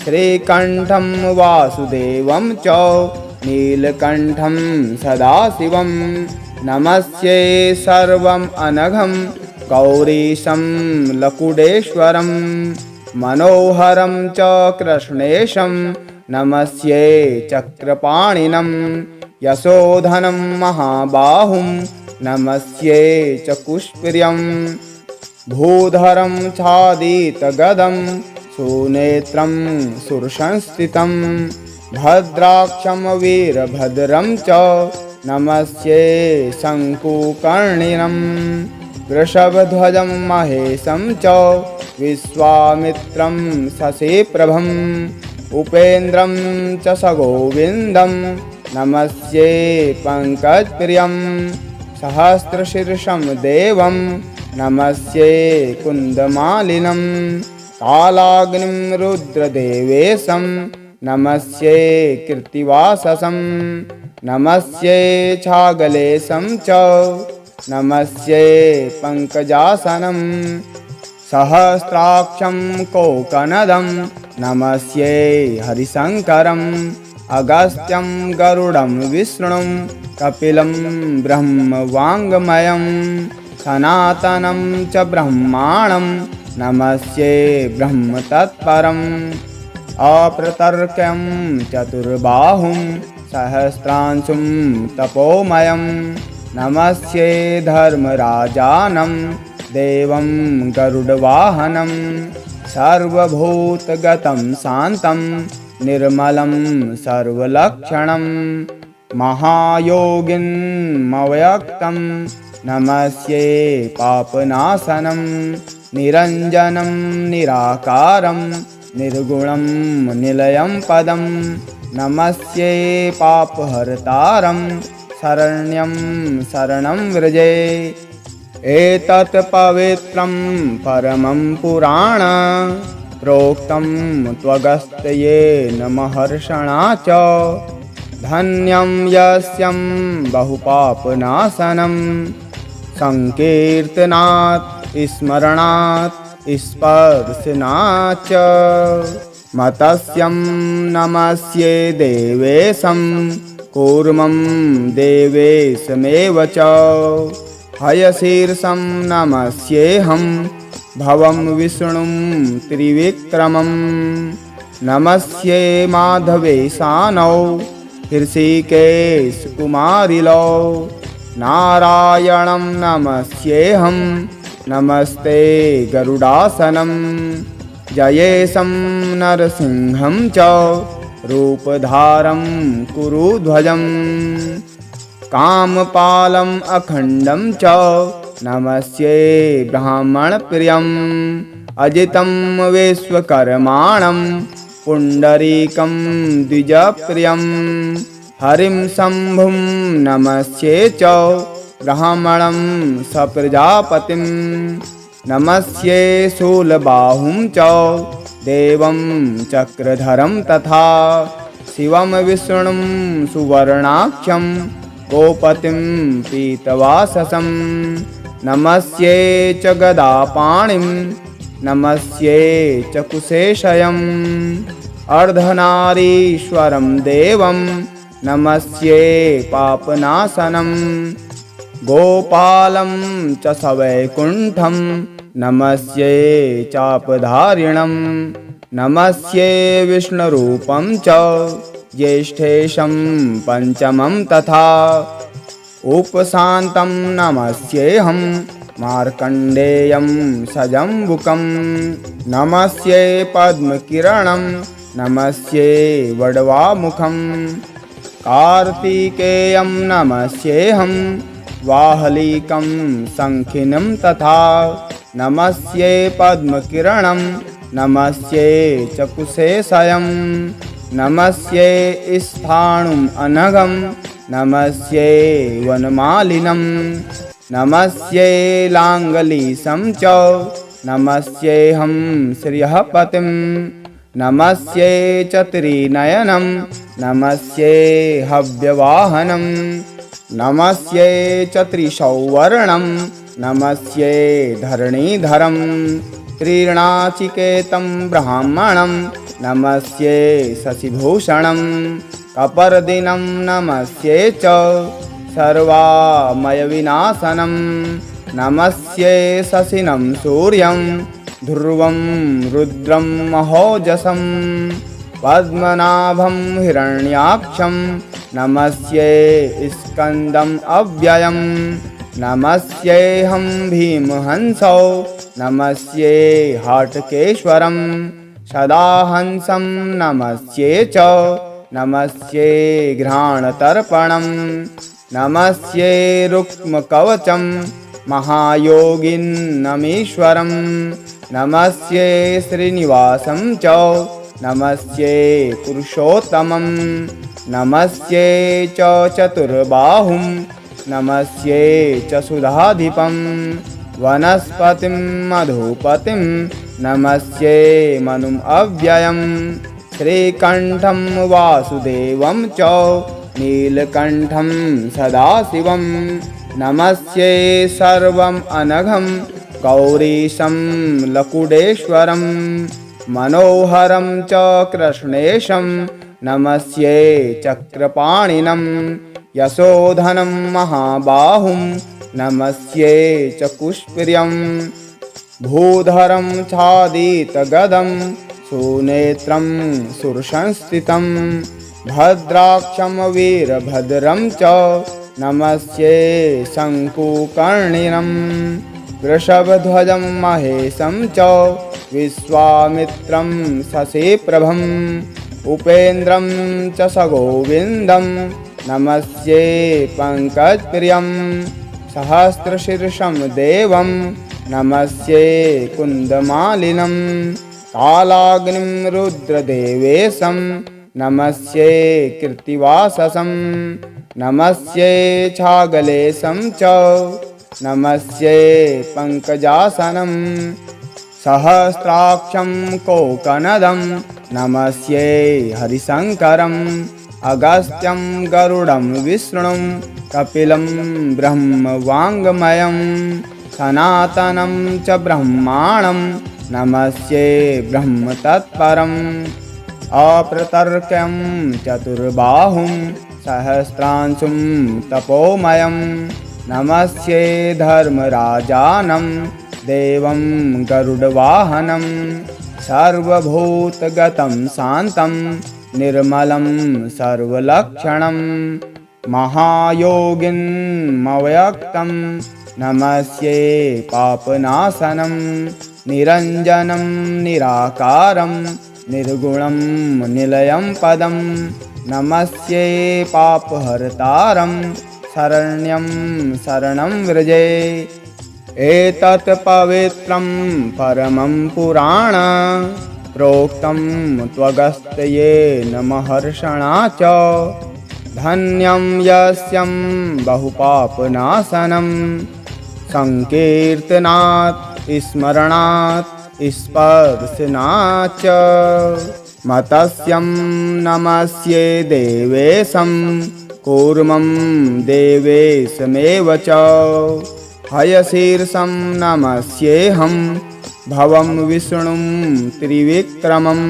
श्रीकण्ठं वासुदेवं च नीलकण्ठं सदाशिवं नमस्ये सर्वम् अनघं गौरीशं लकुडेश्वरं मनोहरं च कृष्णेशं नमस्ये चक्रपाणिनं यशोधनं महाबाहुं नमस्ये च कुष्प्रियं भूधरं छादितगदं सुनेत्रं सुरसंस्थितं भद्राक्षं वीरभद्रं च नमस्ये शङ्कुकर्णिनं वृषभध्वजं महेशं च विश्वामित्रं शशिप्रभम् उपेन्द्रं च सगोविन्दं नमस्ये पङ्कजप्रियं सहस्रशीर्षं देवं नमस्ये कुन्दमालिनं कालाग्निं रुद्रदेवेशं नमस्ये कृत्तिवाससं नमस्ये छागलेशं च नमस्ये पङ्कजासनं सहस्राक्षं कोकनदं नमस्ये हरिशङ्करम् अगस्त्यं गरुडं विष्णुं कपिलं ब्रह्मवाङ्गमयं सनातनं च ब्रह्माणं नमस्ये ब्रह्मतत्परम् अप्रतर्क्यं चतुर्बाहुं सहस्रांशुं तपोमयं नमस्ये धर्मराजानं देवं गरुडवाहनं सर्वभूतगतं शान्तं निर्मलं सर्वलक्षणं महायोगिन्मव्यक्तं नमस्ये पापनाशनं निरञ्जनं निराकारं निर्गुणं निलयं पदं नमस्ये पापहर्तारं शरण्यं शरणं व्रजे एतत् पवित्रं परमं पुराण प्रोक्तं त्वगस्त्येन महर्षणा च धन्यं यस्यं बहुपापनाशनं संकीर्तनात् स्मरणात् स्पर्शनात् च मतस्यं नमस्ये देवेशं कूर्मं देवेशमेव च हयशीर्षं नमस्येऽहं भवं विष्णुं त्रिविक्रमं नमस्ये माधवेशानौ हृषिकेशकुमारिलौ नारायणं नमस्येऽहं नमस्ते गरुडासनं जयेशं नरसिंहं च रूपधारं कुरुध्वजं कामपालम् अखण्डं च नमस्ये ब्राह्मणप्रियम् अजितं विश्वकर्माणं पुण्डरीकं द्विजप्रियं हरिं शम्भुं नमस्ये च ब्राह्मणं सप्रजापतिं नमस्ये शूलबाहुं च देवं चक्रधरं तथा शिवं विष्णुं सुवर्णाक्षं गोपतिं पीतवाससं नमस्ये च गदापाणिं नमस्ये च कुशेशयम् अर्धनारीश्वरं देवं नमस्ये पापनाशनं गोपालं च सवैकुण्ठं नमस्ये चापधारिणं नमस्ये विष्णुरूपं च ज्येष्ठेशं पञ्चमं तथा उपशान्तं नमस्येऽहं मार्कण्डेयं सजम्बुकं नमस्ये पद्मकिरणं नमस्ये वडवामुखं कार्तिकेयं नमस्येऽहं वाहलिकं शङ्खिनं तथा नमस्ये पद्मकिरणं नमस्ये चकुशेशयं नमस्ये स्थाणुम् अनघं नमस्ये वनमालिनं नमस्ये लाङ्गलीशं च नमस्येऽहं श्रियःपतिं नमस्ये चतुर्नयनं नमस्ये हव्यवाहनं नमस्ये चतुर्सौवर्णं नमस्ये धरणीधरं त्रिणाचिकेतं ब्राह्मणं नमस्ये शशिभूषणं कपर्दिनं नमस्ये च सर्वामयविनाशनं नमस्ये शशिनं सूर्यं ध्रुवं रुद्रं महोजसं पद्मनाभं हिरण्याक्षं नमस्ये स्कन्दम् अव्ययं नमस्येऽहं भीमहंसौ नमस्ये हाटकेश्वरं सदाहंसं नमस्ये च नमस्ये घ्राणतर्पणं नमस्ये रुक्मकवचं महायोगिन्नमीश्वरं नमस्ये श्रीनिवासं च नमस्ये पुरुषोत्तमं नमस्ये च चतुर्बाहुं नमस्ये च सुधाधिपं वनस्पतिं मधुपतिं नमस्ये मनुम् अव्ययं श्रीकण्ठं वासुदेवं च नीलकण्ठं सदाशिवं नमस्ये सर्वम् अनघं गौरीशं लकुडेश्वरं मनोहरं च कृष्णेशं नमस्ये चक्रपाणिनं यशोधनं महाबाहुं नमस्ये च कुष्प्रियं भूधरं छादितगदं सुनेत्रं सुरसंस्थितं भद्राक्षं वीरभद्रं च नमस्ये शङ्कुकर्णिनं वृषभध्वजं महेशं च विश्वामित्रं शशिप्रभम् उपेन्द्रं च सगोविन्दं नमस्ये पङ्कजप्रियं सहस्रशीर्षं देवं नमस्ये कुन्दमालिनं कालाग्निं रुद्रदेवेशं नमस्ये कृत्तिवाससं नमस्ये छागलेशं च नमस्ये पङ्कजासनं सहस्राक्षं कोकनदं नमस्ये हरिशङ्करम् अगस्त्यं गरुडं विष्णुं कपिलं ब्रह्मवाङ्गमयं सनातनं च ब्रह्माणं नमस्ये ब्रह्मतत्परम् अप्रतर्क्यं चतुर्बाहुं सहस्रांशुं तपोमयं नमस्ये धर्मराजानं देवं गरुडवाहनं सर्वभूतगतं शान्तं निर्मलं सर्वलक्षणं महायोगिन्मव्यक्तं नमस्ये पापनाशनं निरञ्जनं निराकारं निर्गुणं निलयं पदं नमस्ये पापहर्तारं शरण्यं शरणं व्रजे एतत् पवित्रं परमं पुराण प्रोक्तं त्वगस्त्येन महर्षणा च धन्यं यस्यं बहुपापनाशनं संकीर्तनात् स्मरणात् स्पर्शनात् च मतस्यं नमस्ये देवेशं कूर्मं देवेशमेव च हयशीर्षं नमस्येऽहं भवं विष्णुं त्रिविक्रमं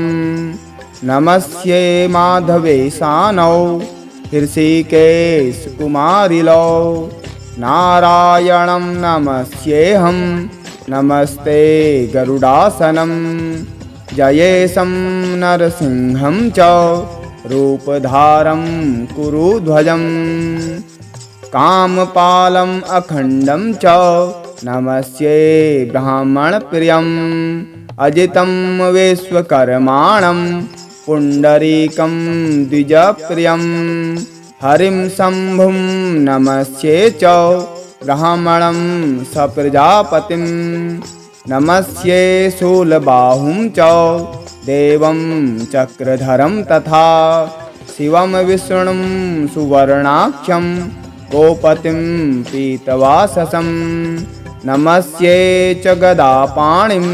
नमस्ये माधवेशानौ हृषिकेशकुमारिलौ नारायणं नमस्येऽहं नमस्ते गरुडासनं जयेशं नरसिंहं च रूपधारं कुरुध्वजं कामपालम् अखण्डं च नमस्ये ब्राह्मणप्रियम् अजितं विश्वकर्माणं पुण्डरीकं द्विजप्रियं हरिं शम्भुं नमस्ये च ब्राह्मणं सप्रजापतिं नमस्ये शूलबाहुं च देवं चक्रधरं तथा शिवं विष्णुं सुवर्णाक्षं गोपतिं पीतवाससं नमस्ये च गदापाणिं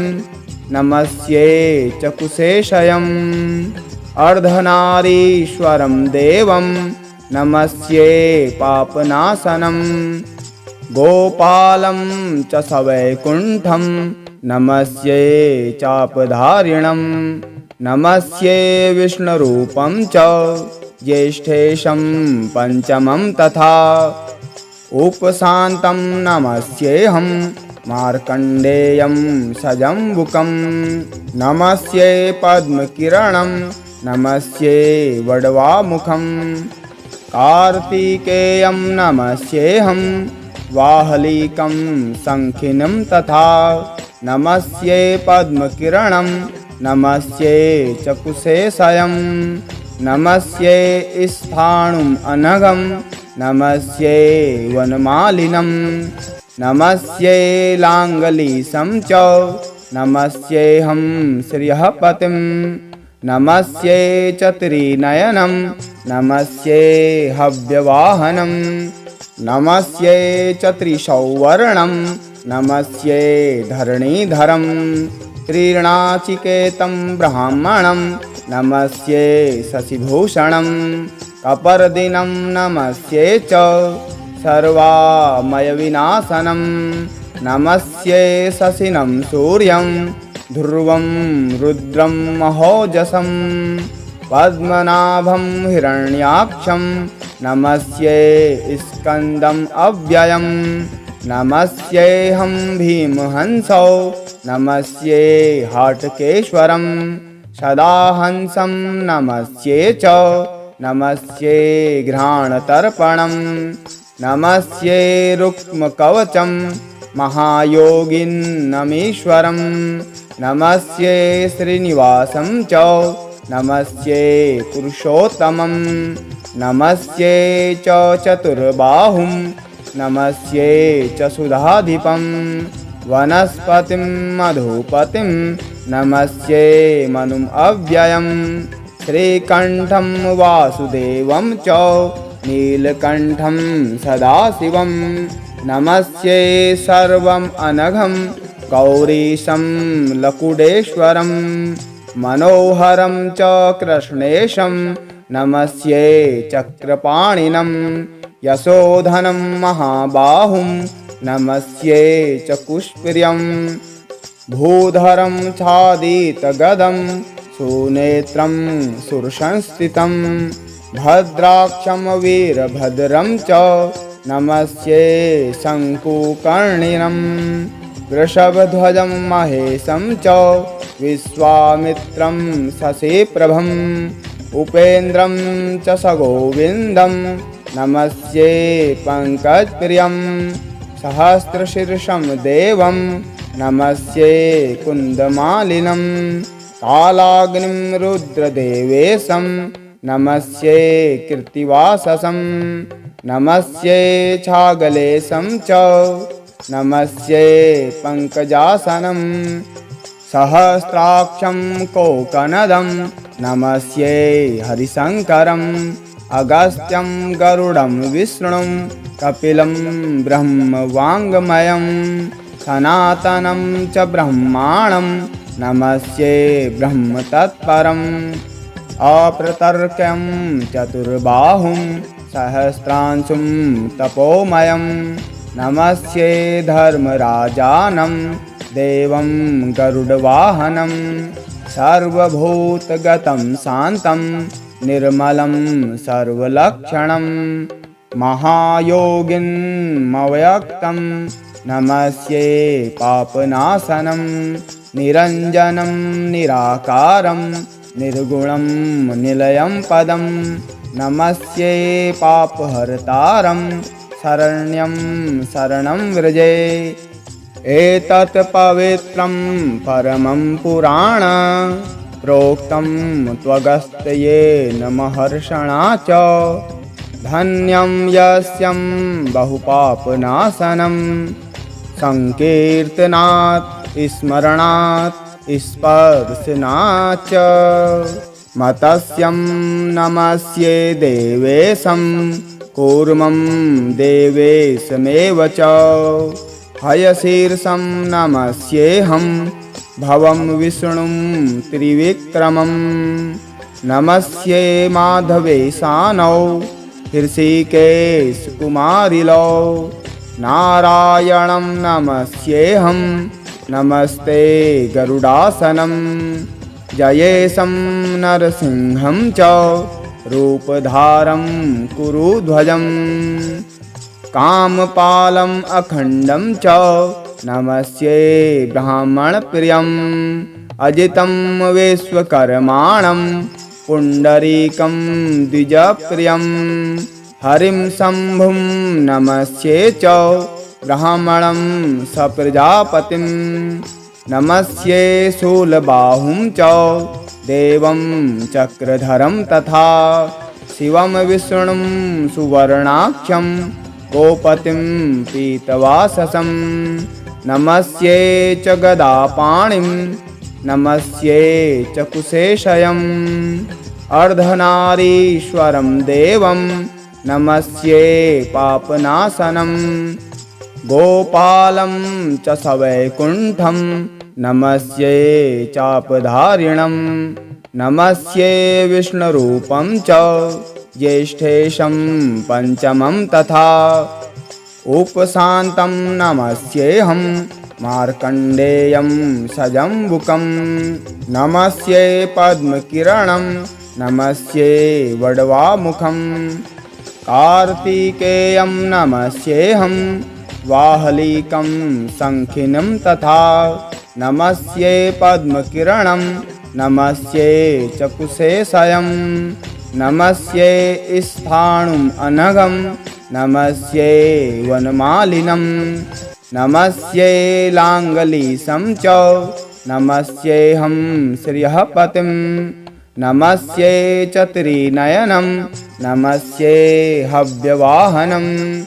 नमस्ये च कुशेशयम् अर्धनारीश्वरं देवं नमस्ये पापनाशनं गोपालं च सवैकुण्ठं नमस्ये चापधारिणं नमस्ये विष्णुरूपं च ज्येष्ठेशं पञ्चमं तथा उपशान्तं नमस्येऽहं मार्कण्डेयं सजम्बुकं नमस्ये पद्मकिरणं नमस्ये वडवामुखं कार्तिकेयं नमस्येऽहं वाहलीकं शङ्खिनं तथा नमस्ये पद्मकिरणं नमस्ये च कुशेशयं नमस्ये स्थाणुम् अनघं नमस्ये वनमालिनं नमस्ये लाङ्गलीशं च नमस्येऽहं श्रियःपतिं नमस्ये च त्रिनयनं नमस्ये हव्यवाहनं नमस्ये च त्रिसौवर्णं नमस्ये धरणीधरं त्रिणाचिकेतं ब्राह्मणं नमस्ये शशिभूषणं कपर्दिनं नमस्ये च सर्वामयविनाशनं नमस्ये शशिनं सूर्यं ध्रुवं रुद्रं महोजसं पद्मनाभं हिरण्याक्षं नमस्ये स्कन्दम् अव्ययं नमस्येऽहं भीमहंसौ नमस्ये हाटकेश्वरं सदाहंसं नमस्ये च नमस्ये घ्राणतर्पणं नमस्ये रुक्मकवचं महायोगिन्नमीश्वरं नमस्ये श्रीनिवासं च नमस्ये पुरुषोत्तमं नमस्ये च चतुर्बाहुं नमस्ये च सुधाधिपं वनस्पतिं मधुपतिं नमस्ये मनुम् अव्ययं श्रीकण्ठं वासुदेवं च नीलकण्ठं सदाशिवं नमस्ये सर्वम् अनघं गौरीशं लकुडेश्वरं मनोहरं च कृष्णेशं नमस्ये चक्रपाणिनं यशोधनं महाबाहुं नमस्ये च कुष्प्रियं भूधरं छादितगदं सुनेत्रं सुरसंस्थितं भद्राक्षं वीरभद्रं च नमस्ये शङ्कुकर्णिनं वृषभध्वजं महेशं च विश्वामित्रं शशिप्रभम् उपेन्द्रं च सगोविन्दं नमस्ये पङ्कजप्रियं सहस्रशीर्षं देवं नमस्ये कुन्दमालिनं कालाग्निं रुद्रदेवेशं नमस्ये कृत्तिवाससं नमस्ये छागलेशं च नमस्ये पङ्कजासनं सहस्राक्षं कोकनदं नमस्ये हरिशङ्करम् अगस्त्यं गरुडं विष्णुं कपिलं ब्रह्मवाङ्गमयं सनातनं च ब्रह्माणं नमस्ये ब्रह्मतत्परम् अप्रतर्क्यं चतुर्बाहुं सहस्रांशुं तपोमयं नमस्ये धर्मराजानं देवं गरुडवाहनं सर्वभूतगतं शान्तं निर्मलं सर्वलक्षणं महायोगिन्मव्यक्तं नमस्ये पापनाशनं निरञ्जनं निराकारं निर्गुणं निलयं पदं नमस्ये पापहर्तारं शरण्यं शरणं व्रजे। एतत् पवित्रं परमं पुराण प्रोक्तं त्वगस्त्येन महर्षणा च। धन्यं यस्यं बहुपापनाशनं संकीर्तनात् स्मरणात् स्पर्शनात् च। मतस्यं नमस्ये देवेशं कूर्मं देवेशमेव च। हयशीर्षं नमस्येऽहं भवं विष्णुं त्रिविक्रमं। नमस्ये माधवेशानौ हृषीकेशकुमारिलौ। नारायणं नमस्येऽहं नमस्ते गरुडासनं। जयेशं नरसिंहं च रूपधारं कुरुध्वजम्। कामपालम् अखण्डं च नमस्ये ब्राह्मणप्रियम्। अजितं विश्वकर्माणं पुण्डरीकं द्विजप्रियम्। हरिं शम्भुं नमस्ये च ब्राह्मणं सप्रजापतिं। नमस्ये शूलबाहुं च देवं चक्रधरं तथा। शिवं विष्णुं सुवर्णाक्षं गोपतिं पीतवाससं। नमस्ये च गदापाणिं नमस्ये च कुशेशयम्। अर्धनारीश्वरं देवं नमस्ये पापनाशनं। गोपालं च सवैकुण्ठं नमस्ये चापधारिणं। नमस्ये विष्णुरूपं च ज्येष्ठेशं पञ्चमं तथा। उपशान्तं नमस्येऽहं मार्कण्डेयं सजम्बुकं। नमस्ये पद्मकिरणं नमस्ये वड्वामुखं। कार्तिकेयं नमस्येऽहं वाहलीकं शङ्खिनं तथा। नमस्ये पद्मकिरणं नमस्ये च कुशेशयं। नमस्ये स्थाणुम् अनघं नमस्ये वनमालिनं। नमस्ये लाङ्गलीशं च नमस्येऽहं श्रियःपतिं। नमस्ये च त्रिनयनं नमस्ये हव्यवाहनं।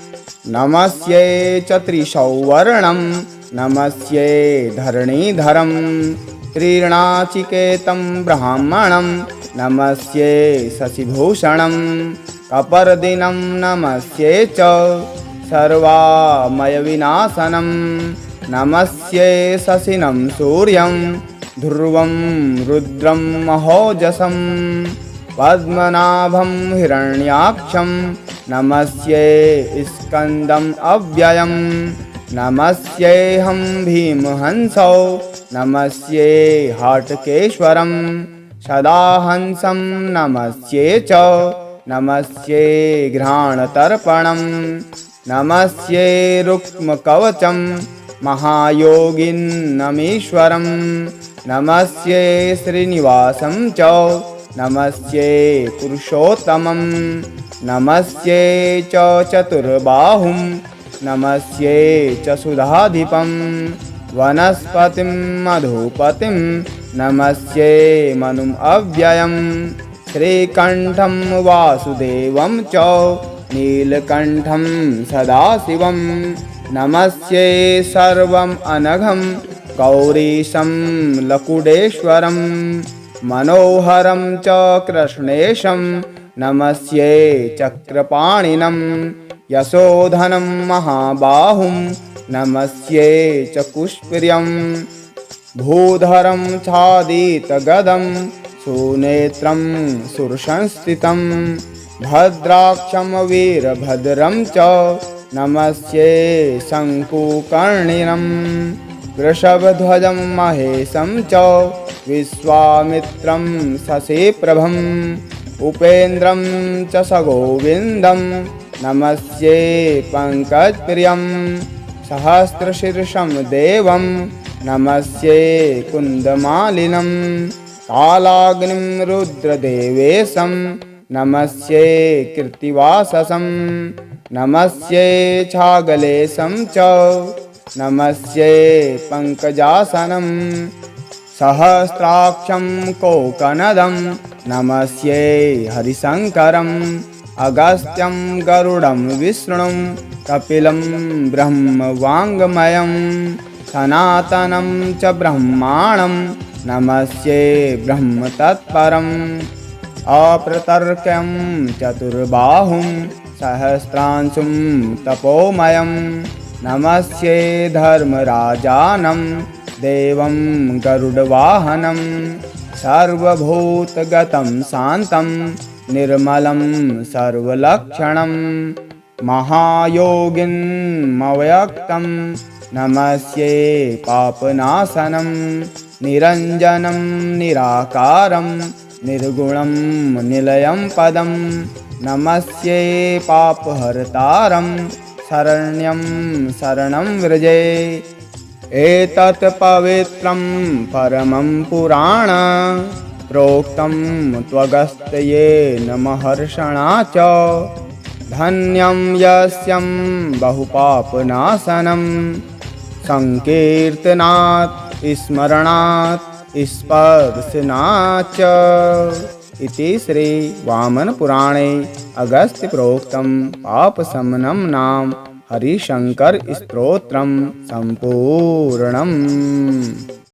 नमस्ये च त्रिसौवर्णं नमस्ये धरणीधरं। त्रिनाचिकेतं ब्राह्मणं नमस्ये शशिभूषणं। कपर्दिनं नमस्ये च सर्वामयविनाशनं। नमस्ये शशिनं सूर्यं ध्रुवं रुद्रं महोजसं। पद्मनाभं हिरण्याक्षं नमस्ये स्कन्दम् अव्ययं। नमस्येऽहं भीमहंसौ नमस्ये हाटकेश्वरं। सदाहंसं नमस्ये च नमस्ये घ्राणतर्पणं। नमस्ये रुक्मकवचं महायोगिन्नमीश्वरं। नमस्ये श्रीनिवासं च नमस्ये पुरुषोत्तमं। नमस्ये च चतुर्बाहुं नमस्ये च सुधाधिपं। वनस्पतिं मधुपतिं नमस्ये मनुम् अव्ययं। श्रीकण्ठं वासुदेवं च नीलकण्ठं सदाशिवं। नमस्ये सर्वम् अनघं गौरीशं लकुडेश्वरं। मनोहरं च कृष्णेशं नमस्ये चक्रपाणिनं। यशोधनं महाबाहुं नमस्ये च कुष्प्रियं। भूधरं छादितगदं सुनेत्रं सुरसंस्थितं। भद्राक्षं वीरभद्रं च नमस्ये शङ्कुकर्णिनं। वृषभध्वजं महेशं च विश्वामित्रं शशिप्रभम्। उपेन्द्रं च सगोविन्दं नमस्ये पङ्कजप्रियं। सहस्रशीर्षं देवं नमस्ये कुन्दमालिनं। कालाग्निं रुद्रदेवेशं नमस्ये कृत्तिवाससं। नमस्ये छागलेशं च नमस्ये पङ्कजासनं सहस्राक्षं कोकनदं नमस्ये हरिशङ्करम् अगस्त्यं गरुडं विष्णुं कपिलं ब्रह्मवाङ्गमयं सनातनं च ब्रह्माणं नमस्ये ब्रह्मतत्परम् अप्रतर्क्यं चतुर्बाहुं सहस्रांशुं तपोमयं नमस्ये धर्मराजानं देवं गरुडवाहनं सर्वभूतगतं शान्तं निर्मलं सर्वलक्षणं महायोगिनमव्यक्तं नमस्ये पापनाशनं निरञ्जनं निराकारं निर्गुणं निलयं पदं नमस्ये पापहर्तारं शरण्यं शरणं व्रजे एतत् पवित्रं परमं पुराण प्रोक्तं त्वगस्त्येन महर्षणा च धन्यं यस्यं बहुपापनाशनं संकीर्तनात् स्मरणात् स्पर्शनाच्च इति श्री वामन पुराणे अगस्त्य प्रोक्तं पापशमनं नाम हरिशंकर स्तोत्रं संपूर्णम्।